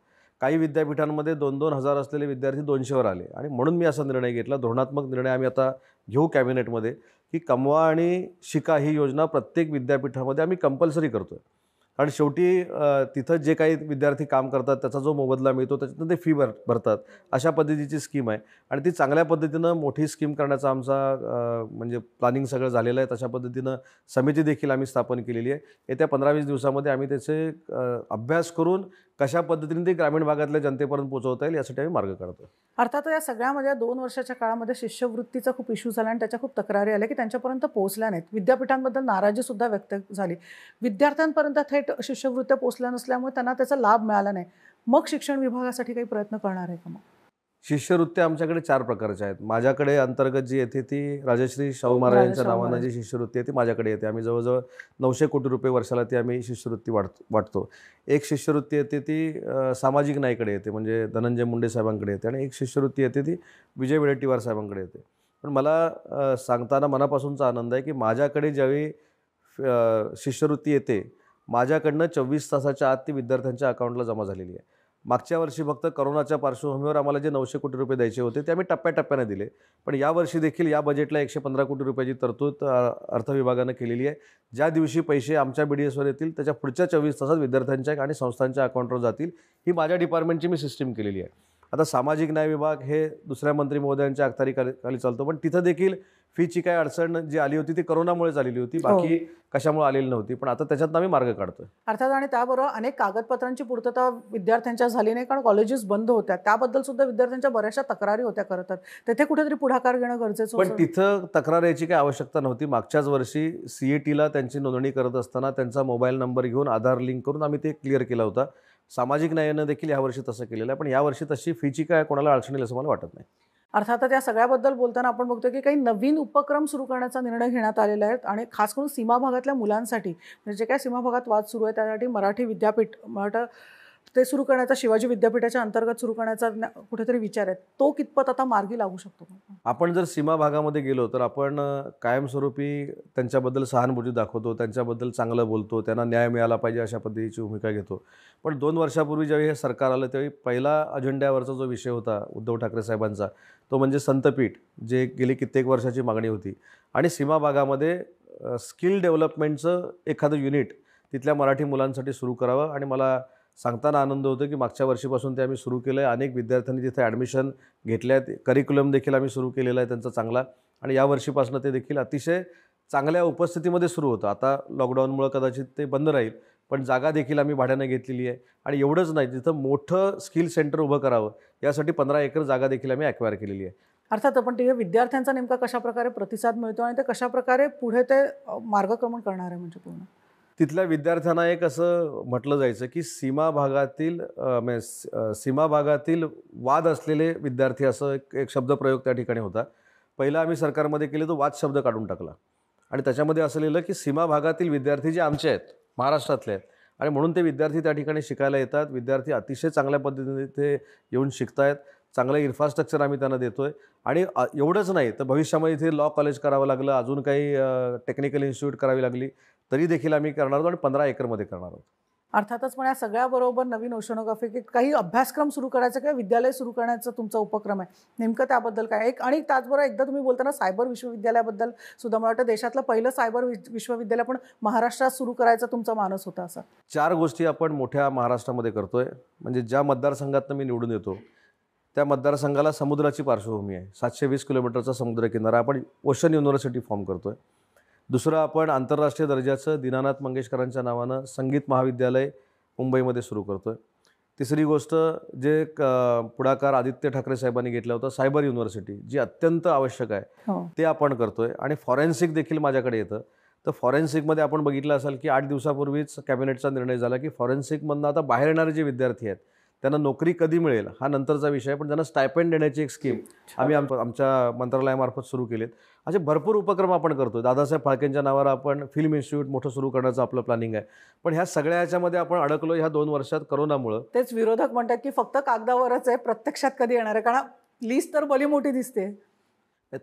B: काही विद्यापीठांमध्ये 2-2 हजार असलेले विद्यार्थी 200वर आले आणि म्हणून मी असा निर्णय घेतला, धोरणात्मक निर्णय आम्ही आता घेऊ कॅबिनेटमध्ये, की कमवा आणि शिका ही योजना प्रत्येक विद्यापीठामध्ये आम्ही कंपल्सरी करतो आहे. कारण शेवटी तिथं जे काही विद्यार्थी काम करतात त्याचा जो मोबदला मिळतो त्याच्यातून ते फी भरतात, अशा पद्धतीची स्कीम आहे आणि ती चांगल्या पद्धतीनं मोठी स्कीम करण्याचा आमचा म्हणजे प्लॅनिंग सगळं झालेलं आहे. तशा पद्धतीनं समिती देखील आम्ही स्थापन केलेली आहे. येत्या 15-20 दिवसामध्ये आम्ही त्याचे अभ्यास करून कशा पद्धतीने ते ग्रामीण भागातल्या जनतेपर्यंत पोहोचवता येईल यासाठी आम्ही मार्ग काढतो.
A: अर्थात या सगळ्यामध्ये 2 वर्षाच्या काळामध्ये शिष्यवृत्तीचा खूप इश्यू झाला आणि त्याच्या खूप तक्रारी आल्या की त्यांच्यापर्यंत पोहोचल्या नाहीत. विद्यापीठांबद्दल नाराजी सुद्धा व्यक्त झाली. विद्यार्थ्यांपर्यंत थेट शिष्यवृत्त्या पोहोचल्या नसल्यामुळे त्यांना त्याचा लाभ मिळाला नाही. मग शिक्षण विभागासाठी काही प्रयत्न करणार आहे का? मग
B: शिष्यवृत्त्या आमच्याकडे 4 प्रकारच्या आहेत. माझ्याकडे अंतर्गत जी येते ती राजश्री शाहू महाराजांच्या नावानं जी शिष्यवृत्ती आहे ती माझ्याकडे येते. आम्ही जवळजवळ 900 कोटी रुपये वर्षाला ती आम्ही शिष्यवृत्ती वाटतो. एक शिष्यवृत्ती येते ती सामाजिक न्यायकडे येते, म्हणजे धनंजय मुंडे साहेबांकडे येते, आणि एक शिष्यवृत्ती येते ती विजय वडेट्टीवार साहेबांकडे येते. पण मला सांगताना मनापासूनचा आनंद आहे की माझ्याकडे ज्यावेळी शिष्यवृत्ती येते, माझ्याकडनं 24 तासाच्या आत ती विद्यार्थ्यांच्या अकाउंटला जमा झालेली आहे. मागच्या वर्षी फक्त करोनाच्या पार्श्वभूमीवर आम्हाला जे 900 कोटी रुपये द्यायचे होते ते आम्ही टप्प्याटप्प्याने दिले. पण यावर्षी देखील या बजेटला 115 कोटी रुपयाची तरतूद अर्थ विभागानं केलेली आहे. ज्या दिवशी पैसे आमच्या BDSवर येतील त्याच्या पुढच्या 24 तासात विद्यार्थ्यांच्या आणि संस्थांच्या अकाउंटवर जातील. ही माझ्या डिपार्टमेंटची मी सिस्टीम केलेली आहे. आता सामाजिक न्याय विभाग हे दुसऱ्या मंत्री महोदयांच्या अखत्यारीखाली चालतो, पण तिथं देखील फीची काय अडचण जी आली होती ती करोनामुळेच आलेली होती, बाकी कशामुळे आलेली नव्हती. पण आता त्याच्यात आम्ही मार्ग काढतोय.
A: अर्थात आणि त्याबरोबर अनेक कागदपत्रांची पूर्तता विद्यार्थ्यांच्या झाली नाही, कारण कॉलेजेस बंद होत्या. त्याबद्दल सुद्धा विद्यार्थ्यांच्या बऱ्याचशा तक्रारी होत्या. खरं तर तेथे कुठेतरी पुढाकार घेणं गरजेचं होतं.
B: पण तिथं तक्रार यायची काही आवश्यकता नव्हती. मागच्याच वर्षी CATला त्यांची नोंदणी करत असताना त्यांचा मोबाईल नंबर घेऊन आधार लिंक करून आम्ही ते क्लिअर केला होता. सामाजिक न्यायानं देखील यावर्षी तसं केलेलं आहे. पण यावर्षी तशी फीची काय कोणाला अडचण येईल असं मला वाटत नाही.
A: अर्थातच या सगळ्याबद्दल बोलताना आपण बघतो की काही नवीन उपक्रम सुरू करण्याचा निर्णय घेण्यात आलेला आहे आणि खास करून सीमा भागातल्या मुलांसाठी, म्हणजे जे काय सीमा भागात वाद सुरू आहे त्यासाठी मराठी विद्यापीठ ते सुरू करण्याचा, शिवाजी विद्यापीठाच्या अंतर्गत सुरू करण्याचा कुठेतरी विचार आहे. तो कितपत आता मार्गी लागू शकतो?
B: आपण जर सीमा भागामध्ये गेलो तर आपण कायमस्वरूपी त्यांच्याबद्दल सहानुभूती दाखवतो, त्यांच्याबद्दल चांगलं बोलतो, त्यांना न्याय मिळाला पाहिजे अशा पद्धतीची भूमिका घेतो. पण 2 वर्षापूर्वी ज्यावेळी हे सरकार आलं त्यावेळी पहिला अजेंड्यावरचा जो विषय होता उद्धव ठाकरे साहेबांचा, तो म्हणजे संतपीठ, जे गेली कित्येक वर्षाची मागणी होती. आणि सीमा भागामध्ये स्किल डेव्हलपमेंटचं एखादं युनिट तिथल्या मराठी मुलांसाठी सुरू करावं. आणि मला सांगताना आनंद होतो की मागच्या वर्षीपासून ते आम्ही सुरू केलं आहे. अनेक विद्यार्थ्यांनी तिथे ॲडमिशन घेतल्या आहेत. करिक्युलम देखील आम्ही सुरू केलेला आहे त्यांचा चांगला. आणि या वर्षीपासून ते देखील अतिशय चांगल्या उपस्थितीमध्ये सुरू होतं. आता लॉकडाऊनमुळे कदाचित ते बंद राहील, पण जागा देखील आम्ही भाड्याने घेतलेली आहे. आणि एवढंच नाही, तिथं मोठं स्किल सेंटर उभं करावं यासाठी 15 एकर जागा देखील आम्ही ॲक्वायर केलेली आहे.
A: अर्थात पण ते विद्यार्थ्यांचा नेमका कशाप्रकारे प्रतिसाद मिळतो आणि ते कशाप्रकारे पुढे ते मार्गक्रमण करणार आहे म्हणजे पूर्ण?
B: तिथल्या विद्यार्थ्यांना एक असं म्हटलं जायचं की सीमा भागातील वाद असलेले विद्यार्थी, असं एक शब्दप्रयोग त्या ठिकाणी होता. पहिला आम्ही सरकारमध्ये केले तो वाद शब्द काढून टाकला आणि त्याच्यामध्ये असं लिहिलं की सीमा भागातील विद्यार्थी जे आमचे आहेत, महाराष्ट्रातले आहेत, आणि म्हणून ते विद्यार्थी त्या ठिकाणी शिकायला येतात. विद्यार्थी अतिशय चांगल्या पद्धतीने ते येऊन शिकतायत. चांगलं इन्फ्रास्ट्रक्चर आम्ही त्यांना देतोय. आणि एवढंच नाही तर भविष्यामध्ये इथे लॉ कॉलेज करावं लागलं, अजून काही टेक्निकल इन्स्टिट्यूट करावी लागली तरी देखील आम्ही करणार आहोत आणि 15 एकरमध्ये करणार आहोत.
A: अर्थातच पण या सगळ्याबरोबर नवीन ओशनोग्राफी की काही अभ्यासक्रम सुरू करायचा किंवा विद्यालय सुरू करण्याचा तुमचा उपक्रम आहे, नेमकं त्याबद्दल काय? आणि त्याचबरोबर एकदा तुम्ही बोलताना सायबर विश्वविद्यालयाबद्दल सुद्धा, मला वाटतं देशातलं पहिलं सायबर विश्वविद्यालय पण महाराष्ट्रात सुरू करायचा तुमचा मानस होता. असा
B: 4 गोष्टी आपण मोठ्या महाराष्ट्रामध्ये करतोय. म्हणजे ज्या मतदारसंघातनं मी निवडून येतो त्या मतदारसंघाला समुद्राची पार्श्वभूमी आहे. 720 किलोमीटरचा समुद्रकिनारा. आपण ओशन युनिव्हर्सिटी फॉर्म करतोय. दुसरं, आपण आंतरराष्ट्रीय दर्जाचं दीनानाथ मंगेशकरांच्या नावानं संगीत महाविद्यालय मुंबईमध्ये सुरू करतोय. तिसरी गोष्ट, जे पुढाकार आदित्य ठाकरे साहेबांनी घेतला होता, सायबर युनिव्हर्सिटी, जी अत्यंत आवश्यक आहे, ते आपण करतोय. आणि फॉरेन्सिक देखील माझ्याकडे येतं. तर फॉरेन्सिकमध्ये आपण बघितलं असाल की 8 दिवसापूर्वीच कॅबिनेटचा निर्णय झाला की फॉरेन्सिकमधनं आता बाहेर येणारे जे विद्यार्थी आहेत त्यांना नोकरी कधी मिळेल हा नंतरचा विषय, पण त्यांना स्टायपेंड देण्याची एक स्कीम आम्ही आमच्या मंत्रालयामार्फत सुरू केलीत. असे भरपूर उपक्रम आपण करतो. दादासाहेब फाळकेंच्या नावावर आपण फिल्म इन्स्टिट्यूट मोठं सुरू करण्याचं आपलं प्लॅनिंग आहे. पण ह्या सगळ्या ह्याच्यामध्ये आपण अडकलो ह्या 2 वर्षात करोनामुळं.
A: तेच विरोधक म्हणतात की फक्त कागदावरच आहे, प्रत्यक्षात कधी येणार आहे? कारण लिस्ट तर भली मोठी दिसते.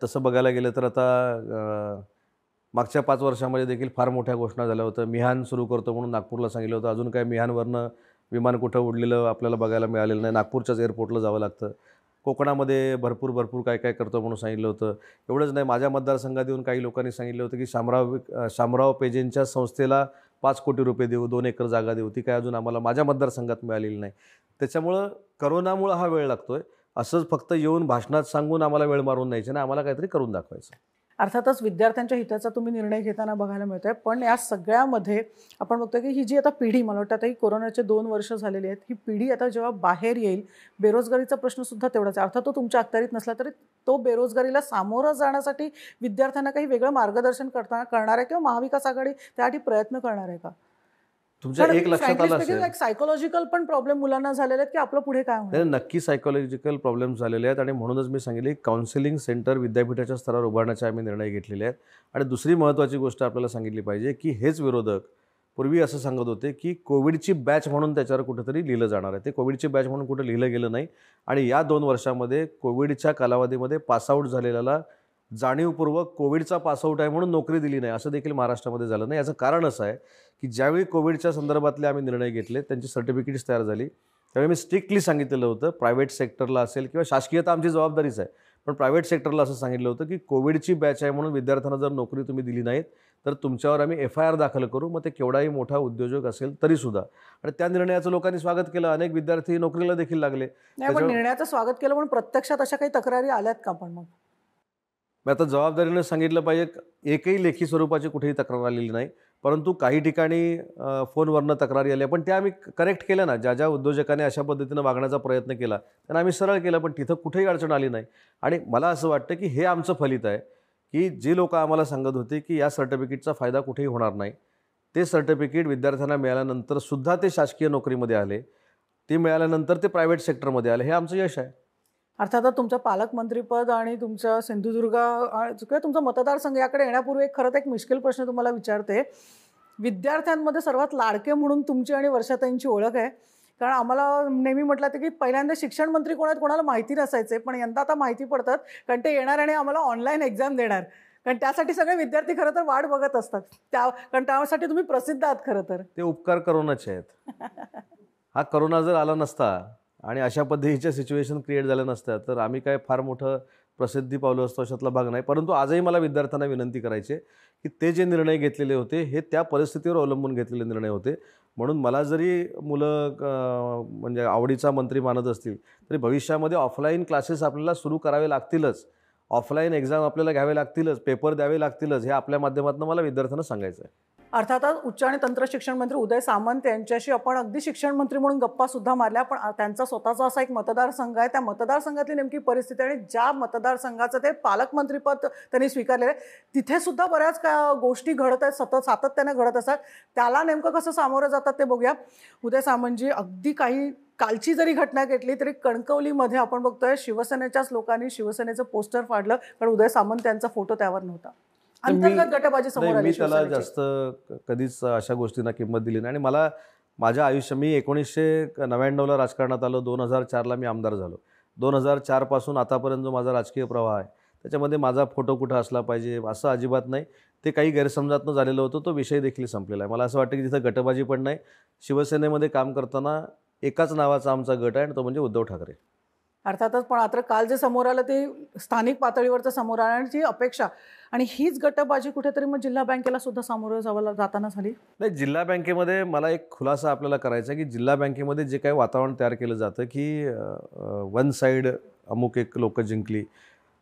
B: तसं बघायला गेलं तर आता मागच्या 5 वर्षामध्ये देखील फार मोठ्या घोषणा झाल्या होत्या. मिहान सुरू करतो म्हणून नागपूरला सांगितलं होतं. अजून काय मिहानवरनं विमान कुठं उडलेलं आपल्याला बघायला मिळालेलं नाही. नागपूरच्याच एअरपोर्टला जावं लागतं. कोकणामध्ये भरपूर काय काय करतो म्हणून सांगितलं होतं. एवढंच नाही, माझ्या मतदारसंघात येऊन काही लोकांनी सांगितलं होतं की शामराव पेजेंच्या संस्थेला 5 कोटी रुपये देऊ, 2 एकर जागा देऊ. ती काय अजून आम्हाला माझ्या मतदारसंघात मिळालेली नाही. त्याच्यामुळं करोनामुळं हा वेळ लागतोय. असंच फक्त येऊन भाषणात सांगून आम्हाला वेळ मारून न्यायचं नाही, आम्हाला काहीतरी करून दाखवायचं.
A: अर्थातच विद्यार्थ्यांच्या हिताचा तुम्ही निर्णय घेताना बघायला मिळतोय. पण या सगळ्यामध्ये आपण बघतोय की ही जी आता पिढी, मला वाटतं आता ही कोरोनाचे 2 वर्ष झालेली आहेत, ही पिढी आता जेव्हा बाहेर येईल, बेरोजगारीचा प्रश्न सुद्धा तेवढाच आहे. अर्थात तो तुमच्या अखत्यारीत नसला तरी तो बेरोजगारीला सामोरं जाण्यासाठी विद्यार्थ्यांना काही वेगळं मार्गदर्शन करणार आहे किंवा महाविकास आघाडी त्यासाठी प्रयत्न करणार आहे का?
B: तुमच्या एक लक्षात आलं असेल,
A: सायकोलॉजिकल पण प्रॉब्लेम मुलांना झालेले आहेत की आपलं पुढे काय होणार?
B: नक्की सायकोलॉजिकल प्रॉब्लेम झालेले आहेत आणि म्हणूनच मी सांगितले काउन्सिलिंग सेंटर विद्यापीठाच्या स्तरावर उभारण्याचे आम्ही निर्णय घेतलेले आहेत. आणि दुसरी महत्त्वाची गोष्ट आपल्याला सांगितली पाहिजे की हेच विरोधक पूर्वी असं सांगत होते की कोविडची बॅच म्हणून त्याच्यावर कुठेतरी लिहिलं जाणार आहे. ते कोविडची बॅच म्हणून कुठं लिहिलं गेलं नाही. आणि या 2 वर्षामध्ये कोविडच्या कालावधीमध्ये पासआउट झालेल्याला जाणीवपूर्वक कोविडचा पासआउट आहे म्हणून नोकरी दिली नाही, असं देखील महाराष्ट्रामध्ये झालं नाही. याचं कारण असं आहे की ज्यावेळी कोविडच्या संदर्भातले आम्ही निर्णय घेतले, त्यांची सर्टिफिकेट्स तयार झाली, त्यावेळी मी स्ट्रिक्टली सांगितलेलं होतं प्रायव्हेट सेक्टरला असेल किंवा शासकीय तर आमची जबाबदारीच आहे, पण प्रायव्हेट सेक्टरला असं सांगितलं होतं की कोविडची बॅच आहे म्हणून विद्यार्थ्यांना जर नोकरी तुम्ही दिली नाहीत तर तुमच्यावर आम्ही FIR दाखल करू, मग ते केवढाही मोठा उद्योजक असेल तरीसुद्धा. आणि त्या निर्णयाचं लोकांनी स्वागत केलं. अनेक विद्यार्थी नोकरीला देखील लागले.
A: पण निर्णयाचं स्वागत केलं, पण प्रत्यक्षात अशा काही तक्रारी आल्यात का? पण मग
B: आता जबाबदारीने सांगितलं पाहिजे, एकही लेखी स्वरूपाची कुठेही तक्रार आलेली नाही. परंतु काही ठिकाणी फोनवरनं तक्रारी आल्या, पण त्या आम्ही करेक्ट केल्या ना. ज्या उद्योजकाने अशा पद्धतीनं वागण्याचा प्रयत्न केला त्यांना आम्ही सरळ केलं, पण तिथं कुठेही अडचण आली नाही. आणि मला असं वाटतं की हे आमचं फलित आहे की जे लोक आम्हाला सांगत होते की या सर्टिफिकेटचा फायदा कुठेही होणार नाही, ते सर्टिफिकेट विद्यार्थ्यांना मिळाल्यानंतर सुद्धा ते शासकीय नोकरीमध्ये आले, ते मिळाल्यानंतर ते प्रायव्हेट सेक्टरमध्ये आले. हे आमचं यश आहे.
A: अर्थातच तुमचं पालकमंत्रीपद आणि तुमच्या सिंधुदुर्ग किंवा तुमचा मतदारसंघ याकडे येण्यापूर्वी खरंच एक मुश्किल प्रश्न तुम्हाला विचारते. विद्यार्थ्यांमध्ये सर्वात लाडके म्हणून तुमची आणि वर्षाताईंची ओळख आहे. कारण आम्हाला नेहमी म्हटलं होतं की पहिल्यांदा शिक्षण मंत्री कोण आहेत कोणाला माहिती नसायचे, पण यंदा आता माहिती पडतात, कारण ते येणार आणि आम्हाला ऑनलाईन एक्झाम देणार. कारण त्यासाठी सगळे विद्यार्थी खरं तर वाट बघत असतात, कारण त्यासाठी तुम्ही प्रसिद्ध आहात. खरं तर ते
B: उपकार करोनाचे आहेत. हा करोना जर आला नसता आणि अशा पद्धतीच्या सिच्युएशन क्रिएट झाल्या नसत्या तर आम्ही काय फार मोठं प्रसिद्धी पावलं असतो अशातला भाग नाही. परंतु आजही मला विद्यार्थ्यांना विनंती करायची की ते जे निर्णय घेतलेले होते हे त्या परिस्थितीवर अवलंबून घेतलेले निर्णय होते. म्हणून मला जरी मुलं म्हणजे आवडीचा मंत्री मानत असतील तरी भविष्यामध्ये ऑफलाईन क्लासेस आपल्याला सुरू करावे लागतीलच. ऑफलाईन एक्झाम आपल्याला घ्यावे लागतीलच, पेपर द्यावे लागतीलच, हे आपल्या माध्यमातून मला विद्यार्थ्यांना सांगायचं आहे.
A: अर्थातच उच्च आणि तंत्र शिक्षण मंत्री उदय सामंत यांच्याशी आपण अगदी शिक्षण मंत्री म्हणून गप्पा सुद्धा मारल्या, पण त्यांचा स्वतःचा असा एक मतदारसंघ आहे, त्या मतदारसंघातली नेमकी परिस्थिती आणि ज्या मतदारसंघाचं ते पालकमंत्रीपद त्यांनी स्वीकारलेलं आहे तिथे सुद्धा बऱ्याच गोष्टी घडत आहेत, सातत्याने घडत असतात. त्याला नेमकं कसं सामोरं जातात ते बघूया. उदय सामंतजी, अगदी काही कालची जरी घटना घेतली तरी कणकवलीमध्ये आपण बघतोय शिवसेनेच्याच लोकांनी शिवसेनेचं पोस्टर फाडलं, पण उदय सामंत यांचा फोटो त्यावर नव्हता. अंतर्गत गटबाजी समोर आली.
B: मी त्याला जास्त कधीच अशा गोष्टींना किंमत दिली नाही. आणि मला माझ्या आयुष्य, मी 1999ला राजकारणात आलो, 2004ला मी आमदार झालो. 2004 पासून आतापर्यंत जो माझा राजकीय प्रवाह आहे त्याच्यामध्ये माझा फोटो कुठं असला पाहिजे असं अजिबात नाही. ते काही गैरसमजातनं झालेलं होतं, तो विषय देखील संपलेला आहे. मला असं वाटतं की तिथं गटबाजी पण नाही. शिवसेनेमध्ये काम करताना एकाच नावाचा आमचा गट आहे आणि तो म्हणजे उद्धव ठाकरे.
A: अर्थातच, पण आता काल जे समोर आलं ते स्थानिक पातळीवरचं समोर आण्याची अपेक्षा आणि हीच गटबाजी कुठेतरी मग जिल्हा बँकेला सुद्धा सामोरं जाताना झाली.
B: नाही, जिल्हा बँकेमध्ये मला एक खुलासा आपल्याला करायचा आहे की जिल्हा बँकेमध्ये जे काही वातावरण तयार केलं जातं की वन साईड अमुक एक लोक जिंकली,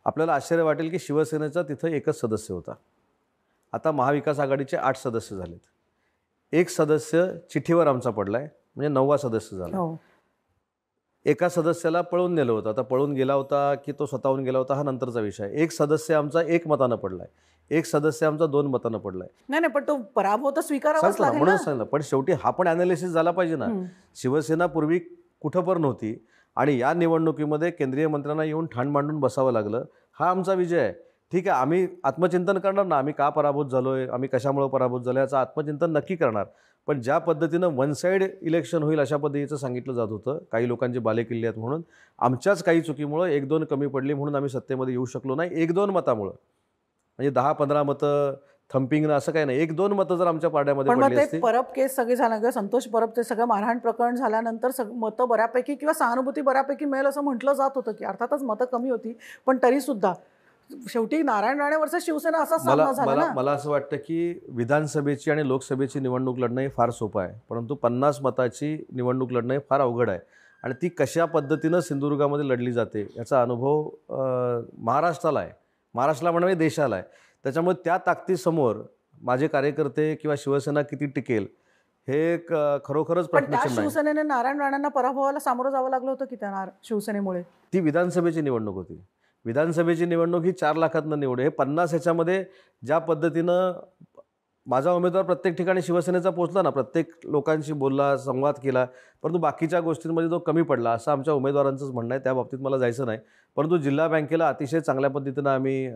B: आपल्याला आश्चर्य वाटेल की शिवसेनेचा तिथं एकच सदस्य होता. आता महाविकास आघाडीचे 8 सदस्य झालेत. एक सदस्य चिठ्ठीवर आमचा पडला आहे, म्हणजे 9वा सदस्य झाला. एका सदस्याला पळून नेलं होतं. आता पळून गेला होता की तो स्वतःहून गेला होता हा नंतरचा विषय आहे. एक सदस्य आमचा 1 मतानं पडलाय, एक सदस्य आमचा 2 मतानं पडलाय.
A: नाही, पण तो पराभव तर स्वीकारावाच लागेल
B: म्हणून सांगितलं. पण शेवटी हा पण अनालिसिस झाला पाहिजे ना. शिवसेना पूर्वी कुठं पण नव्हती आणि या निवडणुकीमध्ये केंद्रीय मंत्र्यांना येऊन ठाण मांडून बसावं लागलं. हा आमचा विजय आहे. ठीक आहे, आम्ही आत्मचिंतन करणार ना, आम्ही का पराभूत झालोय, आम्ही कशामुळे पराभूत झालो याचं आत्मचिंतन नक्की करणार. पण ज्या पद्धतीनं वन साईड इलेक्शन होईल अशा पद्धतीचं सांगितलं जात होतं, काही लोकांचे बालेकिल्ले आहेत म्हणून, आमच्याच काही चुकीमुळं 1-2 कमी पडली म्हणून आम्ही सत्तेमध्ये येऊ शकलो नाही. 1-2 मतामुळं, म्हणजे 10-15 मतं थम्पिंगनं असं काही नाही. 1-2 मतं जर आमच्या पाड्यामध्ये पडली असती.
A: परब केस सगळी झालं किंवा संतोष परब ते सगळं मारहाण प्रकरण झाल्यानंतर मतं बऱ्यापैकी किंवा सहानुभूती बऱ्यापैकी मिळेल असं म्हटलं जात होतं की अर्थातच मतं कमी होती, पण तरी सुद्धा शेवटी नारायण राणेवरचा शिवसेना असा सामना झाला ना.
B: मला असं वाटतं की विधानसभेची आणि लोकसभेची निवडणूक लढणं हे फार सोपं आहे, परंतु 50 मताची निवडणूक लढणं हे फार अवघड आहे. आणि ती कशा पद्धतीनं सिंधुदुर्गामध्ये लढली जाते याचा अनुभव महाराष्ट्राला आहे, महाराष्ट्राला म्हणावे देशाला आहे. त्याच्यामुळे त्या ताकदीसमोर माझे कार्यकर्ते किंवा शिवसेना किती टिकेल हे खरोखरच प्रश्नचिन्ह आहे.
A: शिवसेनेने नारायण राणेंना पराभवाला सामोरं जावं लागलं होतं की त्या शिवसेनेमुळे?
B: ती विधानसभेची निवडणूक होती. विधानसभेची निवडणूक ही 4 लाखातनं निवड. हे 50 ह्याच्यामध्ये ज्या पद्धतीनं माझा उमेदवार प्रत्येक ठिकाणी शिवसेनेचा पोहोचला ना, प्रत्येक लोकांशी बोलला, संवाद केला, परंतु बाकीच्या गोष्टींमध्ये जो कमी पडला असं आमच्या उमेदवारांचंच म्हणणं आहे. त्या बाबतीत मला जायचं नाही, परंतु जिल्हा बँकेला अतिशय चांगल्या पद्धतीनं आम्ही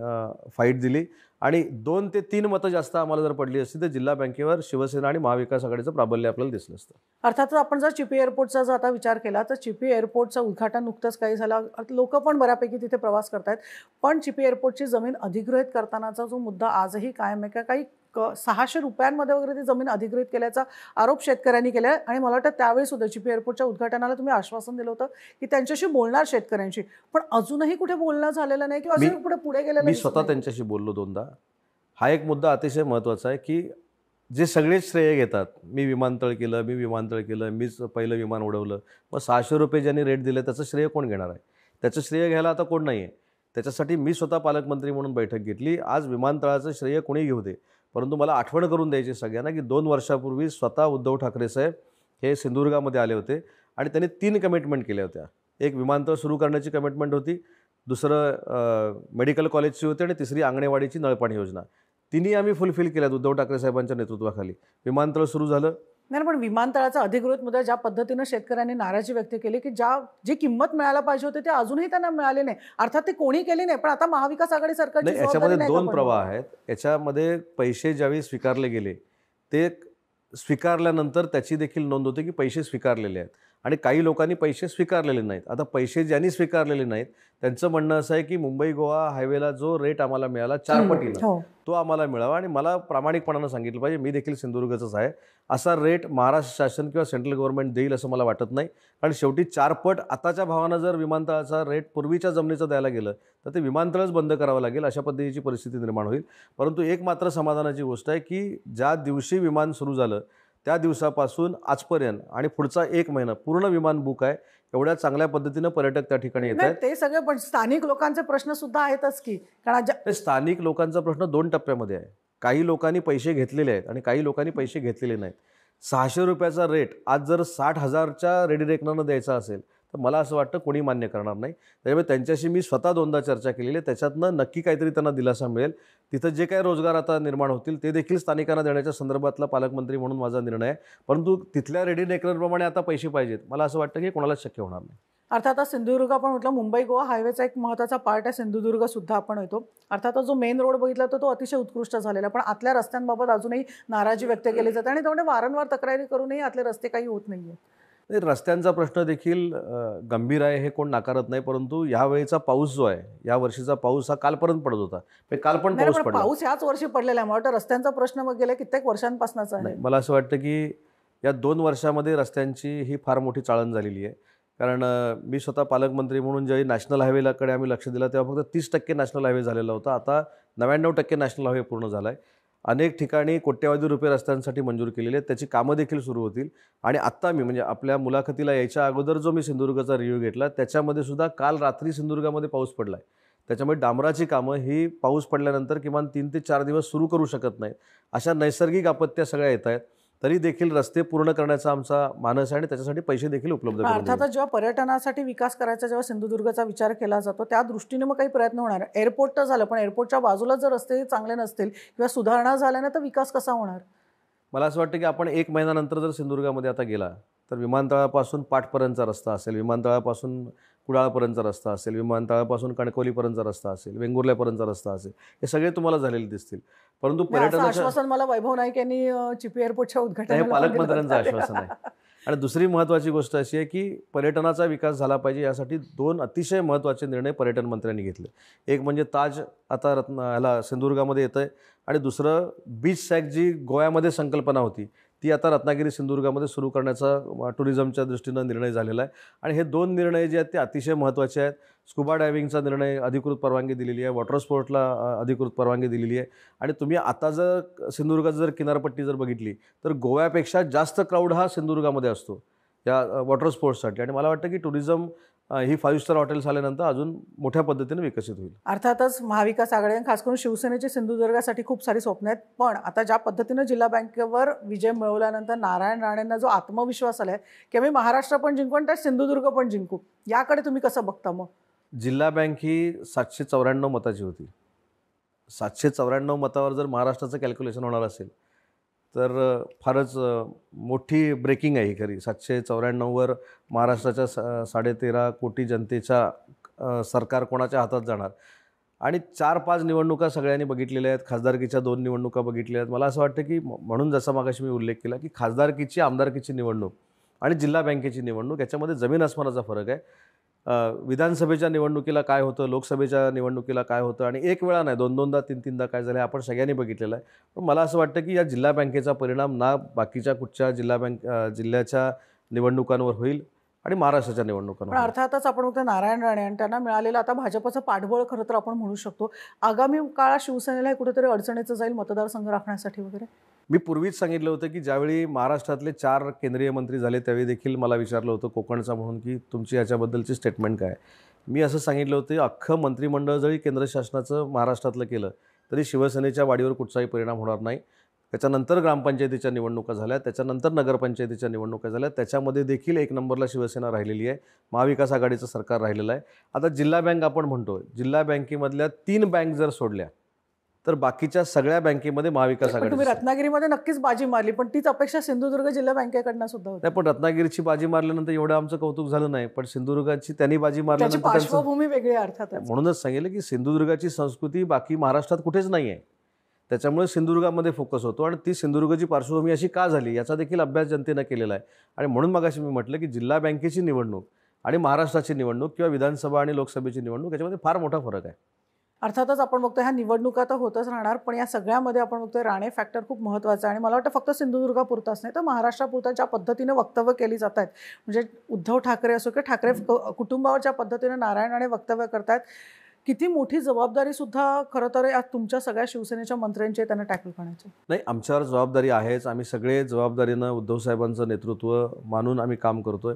B: फाईट दिली आणि 2 ते 3 मतं जास्त आम्हाला जर पडली असती तर जिल्हा बँकेवर शिवसेना आणि महाविकास आघाडीचं प्राबल्य आपल्याला दिसलं असतं.
A: अर्थातच आपण जर चिपी एअरपोर्टचा जर आता विचार केला तर चिपी एअरपोर्टचं उद्घाटन नुकतंच काही झालं, लोक पण बऱ्यापैकी तिथे प्रवास करतायत, पण चिपी एअरपोर्टची जमीन अधिग्रहित करतानाचा जो मुद्दा आजही कायम आहे का, काही 600 रुपयांमध्ये वगैरे ती जमीन अधिग्रहित केल्याचा आरोप शेतकऱ्यांनी केला आहे. आणि मला वाटतं त्यावेळी सुद्धा चिपी एअरपोर्टच्या उद्घाटनाला तुम्ही आश्वासन दिलं होतं की त्यांच्याशी बोलणार शेतकऱ्यांशी, पण अजूनही कुठे बोलणं झालेलं नाही किंवा अजून पुढे गेलेलं नाही.
B: मी स्वतः त्यांच्याशी बोललो 2दा. हा एक मुद्दा अतिशय महत्त्वाचा आहे की जे सगळेच श्रेय घेतात, मी विमानतळ केलं, मीच पहिलं विमान उडवलं, मग 600 रुपये ज्यांनी रेट दिले त्याचं श्रेय कोण घेणार आहे? त्याचं श्रेय घ्यायला आता कोण नाही आहे. त्याच्यासाठी मी स्वतः पालकमंत्री म्हणून बैठक घेतली. आज विमानतळाचं श्रेय कोणी घेऊ दे, परंतु मला आठवण करून द्यायची सगळ्यांना की 2 वर्षापूर्वी स्वतः उद्धव ठाकरे साहेब हे सिंधुदुर्गामध्ये आले होते आणि त्यांनी 3 कमिटमेंट केल्या होत्या. एक विमानतळ सुरू करण्याची कमिटमेंट होती, दुसरं मेडिकल कॉलेजची होती आणि तिसरी अंगणवाडीची नळपाणी योजना. तिन्ही आम्ही फुलफिल केल्यात उद्धव ठाकरे साहेबांच्या नेतृत्वाखाली. विमानतळ सुरू झालं.
A: नाही, पण विमानतळाचा अधिकृत मुद्दा ज्या पद्धतीनं शेतकऱ्यांनी नाराजी व्यक्त केली की जी किंमत मिळायला पाहिजे होती ते अजूनही त्यांना मिळाली नाही. अर्थात ते कोणी केली नाही, पण आता महाविकास आघाडी सरकारची
B: याच्यामध्ये 2 प्रवाह आहेत. याच्यामध्ये पैसे ज्यावेळी स्वीकारले गेले ते स्वीकारल्यानंतर त्याची देखील नोंद होते की पैसे स्वीकारलेले आहेत आणि काही लोकांनी पैसे स्वीकारलेले नाहीत. आता पैसे ज्यांनी स्वीकारलेले नाहीत त्यांचं म्हणणं असं आहे की मुंबई गोवा हायवेला जो रेट आम्हाला मिळाला 4 पटीनं तो आम्हाला मिळावा आणि मला प्रामाणिकपणानं सांगितलं पाहिजे, मी देखील सिंधुदुर्गचाच आहे, असा रेट महाराष्ट्र शासन किंवा सेंट्रल गव्हर्नमेंट देईल असं मला वाटत नाही. कारण शेवटी 4 पट आताच्या भावानं जर विमानतळाचा रेट पूर्वीच्या जमिनीचं द्यायला गेलं तर ते विमानतळच बंद करावं लागेल, अशा पद्धतीची परिस्थिती निर्माण होईल. परंतु एक मात्र समाधानाची गोष्ट आहे की ज्या दिवशी विमान सुरू झालं त्या दिवसापासून आजपर्यंत आणि पुढचा 1 महिना पूर्ण विमान बुक आहे. एवढ्या चांगल्या पद्धतीनं पर्यटक त्या ठिकाणी येत आहेत.
A: ते सगळे पण स्थानिक लोकांचे प्रश्न सुद्धा आहेतच की, कारण
B: स्थानिक लोकांचा प्रश्न 2 टप्प्यामध्ये आहे. काही लोकांनी पैसे घेतलेले आहेत आणि काही लोकांनी पैसे घेतलेले नाहीत. ₹600 रेट आज जर 60,000च्या रेडी रेकनरनं द्यायचा असेल तर मला असं वाटतं कोणी मान्य करणार नाही. त्यामुळे त्यांच्याशी मी स्वतः 2दा चर्चा केलेली आहे. त्याच्यातनं नक्की काहीतरी त्यांना दिलासा मिळेल. तिथं जे काही रोजगार आता निर्माण होतील ते देखील स्थानिकांना देण्याच्या संदर्भातला पालकमंत्री म्हणून माझा निर्णय आहे. परंतु तिथल्या रेडी रेकनरप्रमाणे आता पैसे पाहिजेत, मला असं वाटतं की कोणालाच शक्य होणार नाही.
A: अर्थात आता सिंधुदुर्ग आपण म्हटलं, मुंबई गोवा हायवेचा एक महत्त्वाचा पार्ट आहे सिंधुदुर्ग सुद्धा आपण येतो. अर्थात जो मेन रोड बघितला तर तो अतिशय उत्कृष्ट झालेला, पण आतल्या रस्त्यांबाबत अजूनही नाराजी व्यक्त केली जाते आणि त्यामुळे वारंवार तक्रारी करूनही आतले रस्ते काही होत नाहीये.
B: रस्त्यांचा प्रश्न देखील गंभीर आहे हे कोण नाकारत नाही. परंतु यावेळीचा पाऊस जो आहे, या वर्षीचा पाऊस हा कालपर्यंत पडत होता. काल पण पाऊस पडला.
A: पाऊस ह्याच वर्षी पडलेला आहे. मला वाटतं रस्त्यांचा प्रश्न मग गेल्या कित्येक वर्षांपासूनच आहे.
B: मला असं वाटतं की या 2 वर्षामध्ये रस्त्यांची ही फार मोठी चाळण झालेली आहे. कारण मी स्वतः पालकमंत्री म्हणून ज्यावेळी नॅशनल हायवेकडे आम्ही लक्ष दिलं तेव्हा फक्त 30% नॅशनल हायवे झालेला होता. आता 99% नॅशनल हायवे पूर्ण झाला आहे. अनेक ठिकाणी कोट्यवधी रुपये रस्त्यांसाठी मंजूर केलेले आहेत. त्याची कामं देखील सुरू होतील. आणि आत्ता मी म्हणजे आपल्या मुलाखतीला यायच्या अगोदर जो मी सिंधुदुर्गचा रिव्ह्यू घेतला त्याच्यामध्ये सुद्धा काल रात्री सिंधुदुर्गामध्ये पाऊस पडला आहे. त्याच्यामुळे डांबराची कामं ही पाऊस पडल्यानंतर किमान 3 ते 4 दिवस सुरू करू शकत नाहीत. अशा नैसर्गिक आपत्त्या सगळ्या येत आहेत. तरी देखील रस्ते पूर्ण करण्याचा आमचा मानस आहे आणि त्याच्यासाठी पैसे देखील उपलब्ध करून देऊ.
A: अर्थातच जेव्हा पर्यटनासाठी विकास करायचा जेव्हा सिंधुदुर्गचा विचार केला जातो त्या दृष्टीने मग काही प्रयत्न होणार. एअरपोर्ट तर झालं, पण एअरपोर्टच्या बाजूला जर रस्ते चांगले नसतील किंवा सुधारणा झाल्या ना तर विकास कसा होणार?
B: मला असं वाटतं की आपण 1 महिन्यानंतर जर सिंधुदुर्गामध्ये आता गेला तर विमानतळापासून पाटपर्यंतचा रस्ता असेल, विमानतळापासून कुडाळपर्यंतचा रस्ता असेल, विमानतळापासून कणकवलीपर्यंतचा रस्ता असेल, वेंगुर्ल्यापर्यंतचा रस्ता असेल, हे सगळे तुम्हाला झालेले दिसतील. परंतु पर्यटनाचं
A: आश्वासन मला वैभव नाईक यांनी चिपी एअरपोर्टच्या उद्घाटनाला
B: हे पालकमंत्र्यांचं आश्वासन आहे. आणि दुसरी महत्त्वाची गोष्ट अशी आहे की पर्यटनाचा विकास झाला पाहिजे यासाठी 2 अतिशय महत्त्वाचे निर्णय पर्यटन मंत्र्यांनी घेतले. एक म्हणजे ताज आता ह्याला सिंधुदुर्गामध्ये येतं आहे आणि दुसरं बीच सॅक जी गोव्यामध्ये संकल्पना होती ती आता रत्नागिरी सिंधुदुर्गामध्ये सुरू करण्याचा टुरिझमच्या दृष्टीनं निर्णय झालेला आहे. आणि हे 2 निर्णय जे आहेत ते अतिशय महत्त्वाचे आहेत. स्कुबा डायव्हिंगचा निर्णय अधिकृत परवानगी दिलेली आहे, वॉटर स्पोर्टला अधिकृत परवानगी दिलेली आहे. आणि तुम्ही आता जर सिंधुदुर्गात जर किनारपट्टी जर बघितली तर गोव्यापेक्षा जास्त क्राऊड हा सिंधुदुर्गामध्ये असतो या वॉटर स्पोर्ट्ससाठी. आणि मला वाटतं की टुरिझम ही 5 स्टार हॉटेल्स आल्यानंतर अजून मोठ्या पद्धतीने विकसित होईल.
A: अर्थातच महाविकास आघाडी खास करून शिवसेनेची सिंधुदुर्गासाठी खूप सारी स्वप्न आहेत. पण आता ज्या पद्धतीनं जिल्हा बँकेवर विजय मिळवल्यानंतर नारायण राणेंना जो आत्मविश्वास आलाय की आम्ही महाराष्ट्र पण जिंकू आणि त्यात सिंधुदुर्ग पण जिंकू, याकडे तुम्ही कसं बघता? मग
B: जिल्हा बँक ही 794 मताची होती. 794 मतावर जर महाराष्ट्राचं कॅल्क्युलेशन होणार असेल तर फारच मोठी ब्रेकिंग आहे ही खरी. 794वर महाराष्ट्राच्या 13.5 कोटी जनतेच्या सरकार कोणाच्या हातात जाणार? आणि 4-5 निवडणुका सगळ्यांनी बघितलेल्या आहेत. खासदारकीच्या 2 निवडणुका बघितलेल्या आहेत. मला असं वाटतं की म्हणून जसा मागाशी मी उल्लेख केला की खासदारकीची आमदारकीची निवडणूक आणि जिल्हा बँकेची निवडणूक याच्यामध्ये जमीन आसमानाचा फरक आहे. विधानसभेच्या निवडणुकीला काय होतं, लोकसभेच्या निवडणुकीला काय होतं आणि एक वेळा नाही 2-2दा 3-3दा काय झालं आपण सगळ्यांनी बघितलेलं आहे. पण मला असं वाटतं की या जिल्हा बँकेचा परिणाम ना बाकीच्या कुठच्या जिल्ह्याच्या निवडणुकांवर होईल आणि महाराष्ट्राच्या निवडणुकांवर.
A: पण अर्थातच आपण बघतो नारायण राणे आणि त्यांना मिळालेलं आता भाजपचं पाठबळ खरं तर आपण म्हणू शकतो. आगामी काळात शिवसेनेला कुठेतरी अडचणीचं जाईल मतदारसंघ राखण्यासाठी वगैरे.
B: मी पूर्वीच सांगितलं होतं की ज्यावेळी महाराष्ट्रातले 4 केंद्रीय मंत्री झाले त्यावेळी देखील मला विचारलं होतं कोकणचा म्हणून की तुमची याच्याबद्दलची स्टेटमेंट काय. मी असं सांगितलं होतं अख्खं मंत्रिमंडळ जरी केंद्र शासनाचं महाराष्ट्रातलं केलं तरी शिवसेनेच्या वाढीवर कुठचाही परिणाम होणार नाही. त्याच्यानंतर ग्रामपंचायतीच्या निवडणुका झाल्या, त्याच्यानंतर नगरपंचायतीच्या निवडणुका झाल्या, त्याच्यामध्ये देखील 1 नंबरला शिवसेना राहिलेली आहे. महाविकास आघाडीचं सरकार राहिलेलं आहे. आता जिल्हा बँक आपण म्हणतो, जिल्हा बँकेमधल्या 3 बँक जर सोडल्या तर बाकीच्या सगळ्या बँकेमध्ये महाविकास आघाडी.
A: तुम्ही रत्नागिरीमध्ये नक्कीच बाजी मारली, पण तीच अपेक्षा सिंधुदुर्ग जिल्हा बँकेकडनं सुद्धा होती.
B: नाही, पण रत्नागिरीची बाजी मारल्यानंतर एवढं आमचं कौतुक झालं नाही. पण सिंधुदुर्गाची त्यांनी बाजी मारल्यानंतर
A: पार्श्वभूमी वेगळी अर्थात.
B: म्हणूनच सांगितलं की सिंधुदुर्गाची संस्कृती बाकी महाराष्ट्रात कुठेच नाही आहे. त्याच्यामुळे सिंधुदुर्गामध्ये फोकस होतो आणि ती सिंधुदुर्गची पार्श्वभूमी अशी का झाली याचा देखील अभ्यास जनतेनं केलेला आहे. आणि म्हणून मगाशी मी म्हटलं की जिल्हा बँकेची निवडणूक आणि महाराष्ट्राची निवडणूक किंवा विधानसभा आणि लोकसभेची निवडणूक याच्यामध्ये फार मोठा फरक आहे.
A: अर्थातच आपण बघतो ह्या निवडणुका तर होतच राहणार, पण या सगळ्यामध्ये आपण बघतोय राणे फॅक्टर खूप महत्त्वाचा आहे. आणि मला वाटतं फक्त सिंधुदुर्गापुरताच नाही तर महाराष्ट्रापुरता ज्या पद्धतीने वक्तव्य केली जात आहेत, म्हणजे उद्धव ठाकरे असो की ठाकरे कुटुंबावर ज्या पद्धतीने नारायण राणे वक्तव्य करतायत किती मोठी जबाबदारी सुद्धा खरं तर या तुमच्या सगळ्या शिवसेनेच्या मंत्र्यांची त्यांना टॅकल करण्याची.
B: नाही, आमच्यावर जबाबदारी आहेच. आम्ही सगळे जबाबदारीनं उद्धव साहेबांचं नेतृत्व मानून आम्ही काम करतोय.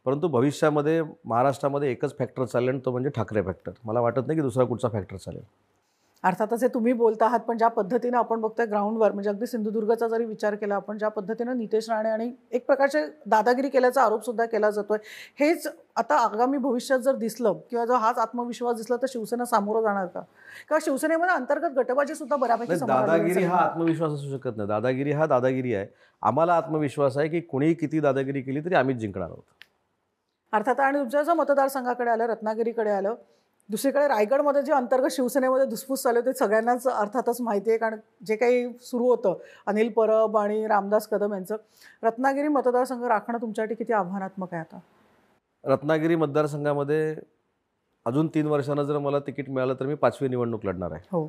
B: परंतु भविष्यामध्ये महाराष्ट्रामध्ये एकच फॅक्टर चालेल आणि तो म्हणजे ठाकरे फॅक्टर. मला वाटत नाही की दुसरा कुठचा फॅक्टर चालेल.
A: अर्थातच हे तुम्ही बोलता आहात, पण ज्या पद्धतीनं आपण बघतोय ग्राउंडवर, म्हणजे अगदी सिंधुदुर्गचा जरी विचार केला आपण, ज्या पद्धतीनं नितेश राणे आणि एक प्रकारचे दादागिरी केल्याचा आरोप सुद्धा केला जातोय, हेच आता आगामी भविष्यात जर दिसलं किंवा जर हाच आत्मविश्वास दिसला तर शिवसेना सामोरं जाणार का? किंवा शिवसेनेमध्ये अंतर्गत गटबाजी सुद्धा बऱ्यापैकी समोर आलेली
B: दादागिरी
A: आहे.
B: हा आत्मविश्वास असू शकत नाही. दादागिरी हा दादागिरी आहे. आम्हाला आत्मविश्वास आहे की कुणीही किती दादागिरी केली तरी आम्हीच जिंकणार आहोत.
A: अर्थात. आणि तुमच्या जर मतदारसंघाकडे आलं, रत्नागिरीकडे आलं, दुसरीकडे रायगडमध्ये जे अंतर्गत शिवसेनेमध्ये धुसफूस चालू ते सगळ्यांनाच अर्थातच माहिती आहे. कारण जे काही सुरू होतं अनिल परब आणि रामदास कदम यांचं, रत्नागिरी मतदारसंघ राखणं तुमच्यासाठी किती आव्हानात्मक आहे आता?
B: रत्नागिरी मतदारसंघामध्ये अजून 3 वर्षांना जर मला तिकीट मिळालं तर मी 5वी निवडणूक लढणार आहे.
A: हो.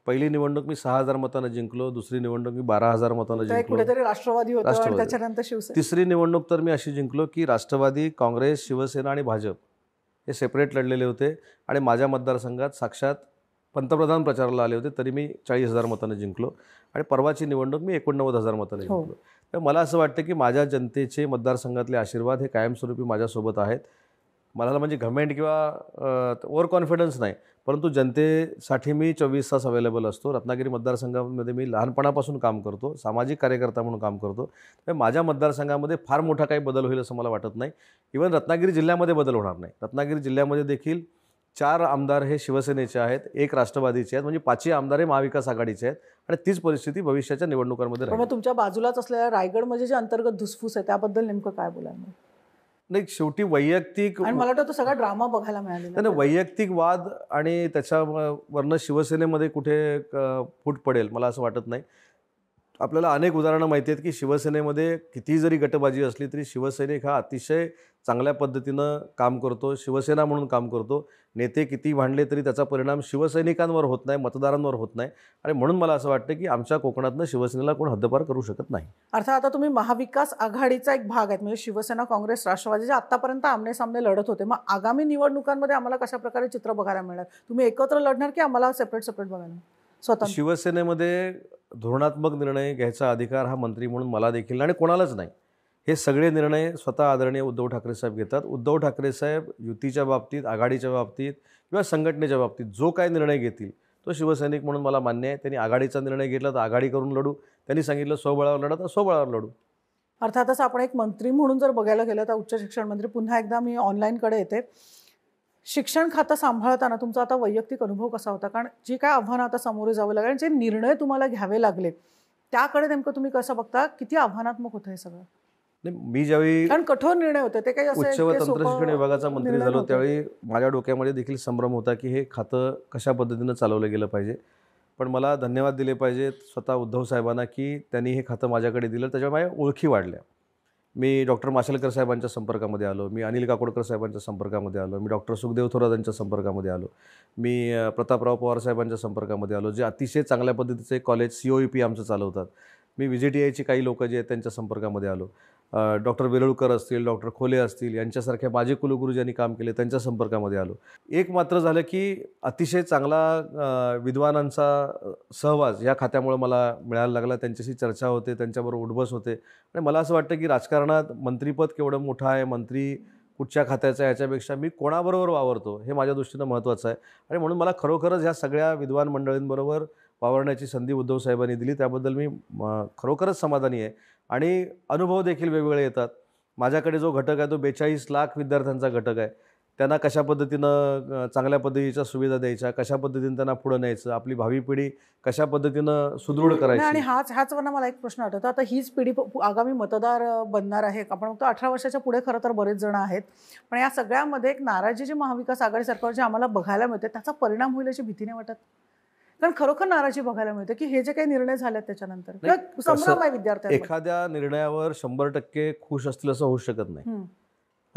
B: पहिली निवडणूक मी 6,000 मतांना जिंकलो. दुसरी निवडणूक मी 12,000 मतांना जिंकलो.
A: कुठेतरी राष्ट्रवादी होतं आणि
B: राष्ट्रवादी.
A: त्याच्यानंतर शिवसेना.
B: तिसरी निवडणूक तर मी अशी जिंकलो की राष्ट्रवादी, काँग्रेस, शिवसेना आणि भाजप हे सेपरेट लढलेले होते आणि माझ्या मतदारसंघात साक्षात पंतप्रधान प्रचाराला आले होते, तरी मी 40,000 मतांना जिंकलो. आणि परवाची निवडणूक मी 89,000 मतांना
A: हो.
B: जिंकलो. तर मला असं वाटतं की माझ्या जनतेचे मतदारसंघातले आशीर्वाद हे कायमस्वरूपी माझ्यासोबत आहेत. मला म्हणजे घमेंट किंवा ओव्हर कॉन्फिडन्स नाही, परंतु जनतेसाठी मी 24 तास अवेलेबल असतो. रत्नागिरी मतदारसंघामध्ये मी लहानपणापासून काम करतो, सामाजिक कार्यकर्ता म्हणून काम करतो. तर माझ्या मतदारसंघामध्ये फार मोठा काही बदल होईल असं मला वाटत नाही. इव्हन रत्नागिरी जिल्ह्यामध्ये बदल होणार नाही. रत्नागिरी जिल्ह्यामध्ये देखील 4 आमदार हे शिवसेनेचे आहेत, 1 राष्ट्रवादीचे आहेत, म्हणजे 5ही आमदार हे महाविकास आघाडीचे आहेत. आणि तीच परिस्थिती भविष्याच्या निवडणुकांमध्ये राहील.
A: पण तुमच्या बाजूलाच असलेल्या रायगडमध्ये जे अंतर्गत धुसफूस आहे त्याबद्दल नेमकं काय बोलायला?
B: नाही, शेवटी वैयक्तिक,
A: आणि मला वाटतं तो सगळा ड्रामा बघायला मिळालेला
B: नाही, वैयक्तिक वाद आणि त्याच्यावरनं शिवसेनेमध्ये कुठे फूट पडेल मला असं वाटत नाही. आपल्याला अनेक उदाहरणं माहिती आहेत की शिवसेनेमध्ये किती जरी गटबाजी असली तरी शिवसैनिक हा अतिशय चांगल्या पद्धतीनं काम करतो, शिवसेना म्हणून काम करतो. नेते किती भांडले तरी त्याचा परिणाम शिवसैनिकांवर होत नाही, मतदारांवर होत नाही. आणि म्हणून मला असं वाटतं की आमच्या कोकणातनं शिवसेनेला कोण हद्दपार करू शकत नाही.
A: अर्थात आता तुम्ही महाविकास आघाडीचा एक भाग आहेत, म्हणजे शिवसेना, काँग्रेस, राष्ट्रवादी जे आतापर्यंत आमने सामने लढत होते. मग आगामी निवडणुकांमध्ये आम्हाला कशा प्रकारे चित्र बघायला मिळणार? तुम्ही एकत्र लढणार की आम्हाला सेपरेट बघायला स्वतंत्र?
B: शिवसेनेमध्ये धोरणात्मक निर्णय घ्यायचा अधिकार हा मंत्री म्हणून मला देखील आणि कोणालाच नाही. हे सगळे निर्णय स्वतः आदरणीय उद्धव ठाकरे साहेब घेतात. उद्धव ठाकरे साहेब युतीच्या बाबतीत, आघाडीच्या बाबतीत किंवा संघटनेच्या बाबतीत जो काय निर्णय घेतील तो शिवसैनिक म्हणून मला मान्य आहे. त्यांनी आघाडीचा निर्णय घेतला तर आघाडी करून लढू, त्यांनी सांगितलं स्वबळावर लढा तर स्वबळावर लढू.
A: अर्थातच आपण एक मंत्री म्हणून जर बघायला गेलं तर उच्च शिक्षण मंत्री, पुन्हा एकदा मी ऑनलाईनकडे येते, शिक्षण खातं सांभाळताना तुमचा आता वैयक्तिक अनुभव कसा होता? कारण जी काय आव्हानं आता सामोरे जावं लागलं, जे निर्णय तुम्हाला घ्यावे लागले त्याकडे नेमकं तुम्ही कसं बघता? किती आव्हानात्मक होतं हे सगळं?
B: नाही, मी ज्यावेळी
A: कारण कठोर निर्णय होते ते काही
B: उच्च व तंत्र शिक्षण विभागाचा मंत्री झालो त्यावेळी माझ्या डोक्यामध्ये देखील संभ्रम होता की हे खातं कशा पद्धतीनं चालवलं गेलं पाहिजे. पण मला धन्यवाद दिले पाहिजेत स्वतः उद्धव साहेबांना की त्यांनी हे खातं माझ्याकडे दिलं. त्याच्यामुळे माझ्या ओळखी वाढल्या. मी डॉक्टर माशेलकर साहेबांच्या संपर्कामध्ये आलो, मी अनिल काकोडकर साहेबांच्या संपर्कामध्ये आलो, मी डॉक्टर सुखदेव थोरात यांच्या संपर्कामध्ये आलो, मी प्रतापराव पवार साहेबांच्या संपर्कामध्ये आलो, जे अतिशय चांगल्या पद्धतीचे कॉलेज COEP आमचं चालवतात. मी VJTIची काही लोक जे आहेत त्यांच्या संपर्कामध्ये आलो. डॉक्टर वेरुळकर असतील, डॉक्टर खोले असतील, यांच्यासारख्या माझे कुलगुरू ज्यांनी काम केले त्यांच्या संपर्कामध्ये आलो. एक मात्र झालं की अतिशय चांगला विद्वानांचा सहवास या खात्यामुळे मला मिळायला लागला. त्यांच्याशी चर्चा होते, त्यांच्याबरोबर उठबस होते. आणि मला असं वाटतं की राजकारणात मंत्रीपद केवढं मोठं आहे, मंत्री कुठच्या खात्याचा आहे याच्यापेक्षा मी कोणाबरोबर वावरतो हे माझ्या दृष्टीनं महत्त्वाचं आहे. आणि म्हणून मला खरोखरच ह्या सगळ्या विद्वान मंडळींबरोबर वावरण्याची संधी उद्धव साहेबांनी दिली, त्याबद्दल मी खरोखरच समाधानी आहे. आणि अनुभव देखील वेगवेगळे येतात. माझ्याकडे जो घटक आहे तो 42 लाख विद्यार्थ्यांचा घटक आहे. त्यांना कशा पद्धतीनं चांगल्या पद्धतीच्या सुविधा द्यायच्या, कशा पद्धतीनं त्यांना पुढं न्यायचं, आपली भावी पिढी कशा पद्धतीनं सुदृढ करायची.
A: आणि ह्याचवरनं मला एक प्रश्न आठवतो, आता हीच पिढी आगामी मतदार बनणार आहे. आपण बघतो 18 वर्षाच्या पुढे खरं तर बरेच जण आहेत. पण या सगळ्यामध्ये एक नाराजी जी महाविकास आघाडी सरकारची आम्हाला बघायला मिळते त्याचा परिणाम होईल अशी भीती नाही वाटत? कारण खरोखर नाराजी बघायला मिळते की हे जे काही निर्णय झालेत त्याच्यानंतर संभ्रम आहे विद्यार्थ्यांना.
B: एखाद्या निर्णयावर 100% खुश असतील असं होऊ शकत नाही.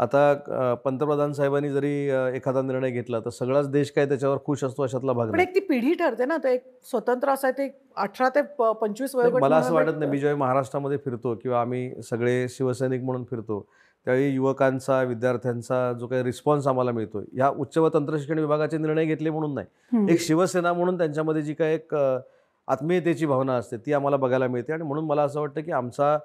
B: आता पंतप्रधान साहेबांनी जरी एखादा निर्णय घेतला तर सगळाच देश काय त्याच्यावर खुश असतो अशातला भाग
A: नाही. पण एक ती पिढी ठरते ना, तर एक स्वतंत्र असं ते 18 ते 25 वयोगट.
B: मला असं वाटत नाही. मी जेव्हा महाराष्ट्रामध्ये फिरतो किंवा आम्ही सगळे शिवसैनिक म्हणून फिरतो त्यावेळी युवकांचा, विद्यार्थ्यांचा जो काही रिस्पॉन्स आम्हाला मिळतो, ह्या उच्च व तंत्रशिक्षण विभागाचे निर्णय घेतले म्हणून नाही, एक शिवसेना म्हणून त्यांच्यामध्ये जी काही एक आत्मीयतेची भावना असते ती आम्हाला बघायला मिळते. आणि म्हणून मला असं वाटतं की आमचा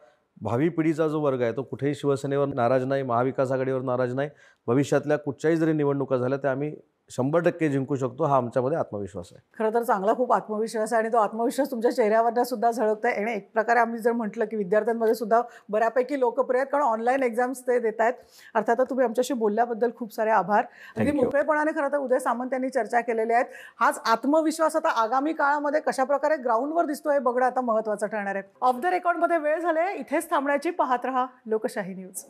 B: भावी पिढीचा जो वर्ग आहे तो कुठेही शिवसेनेवर नाराज नाही, महाविकास आघाडीवर नाराज नाही. भविष्यातल्या कुठच्याही जरी निवडणुका झाल्या त्या आम्ही 100% जिंकू शकतो, हा आमच्यामध्ये आत्मविश्वास आहे.
A: खरं तर चांगला खूप आत्मविश्वास आहे आणि तो आत्मविश्वास तुमच्या चेहऱ्यावर सुद्धा झळकत आहे. आणि एक प्रकारे आम्ही जर म्हटलं की विद्यार्थ्यांमध्ये सुद्धा बऱ्यापैकी लोकप्रिय आहेत, कारण ऑनलाईन एक्झाम्स ते देत आहेत. अर्थातच तुम्ही आमच्याशी बोलल्याबद्दल खूप सारे आभार. अगदी मोकळेपणाने खरं तर उदय सामंत यांनी चर्चा केलेली आहेत. हाच आत्मविश्वास आता आगामी काळामध्ये कशा प्रकारे ग्राउंडवर दिसतोय बघणं आता महत्त्वाचं ठरणार आहे. ऑफ द रेकॉर्डमध्ये वेळ झाले, इथेच थांबण्याची. पाहत रहा लोकशाही न्यूज.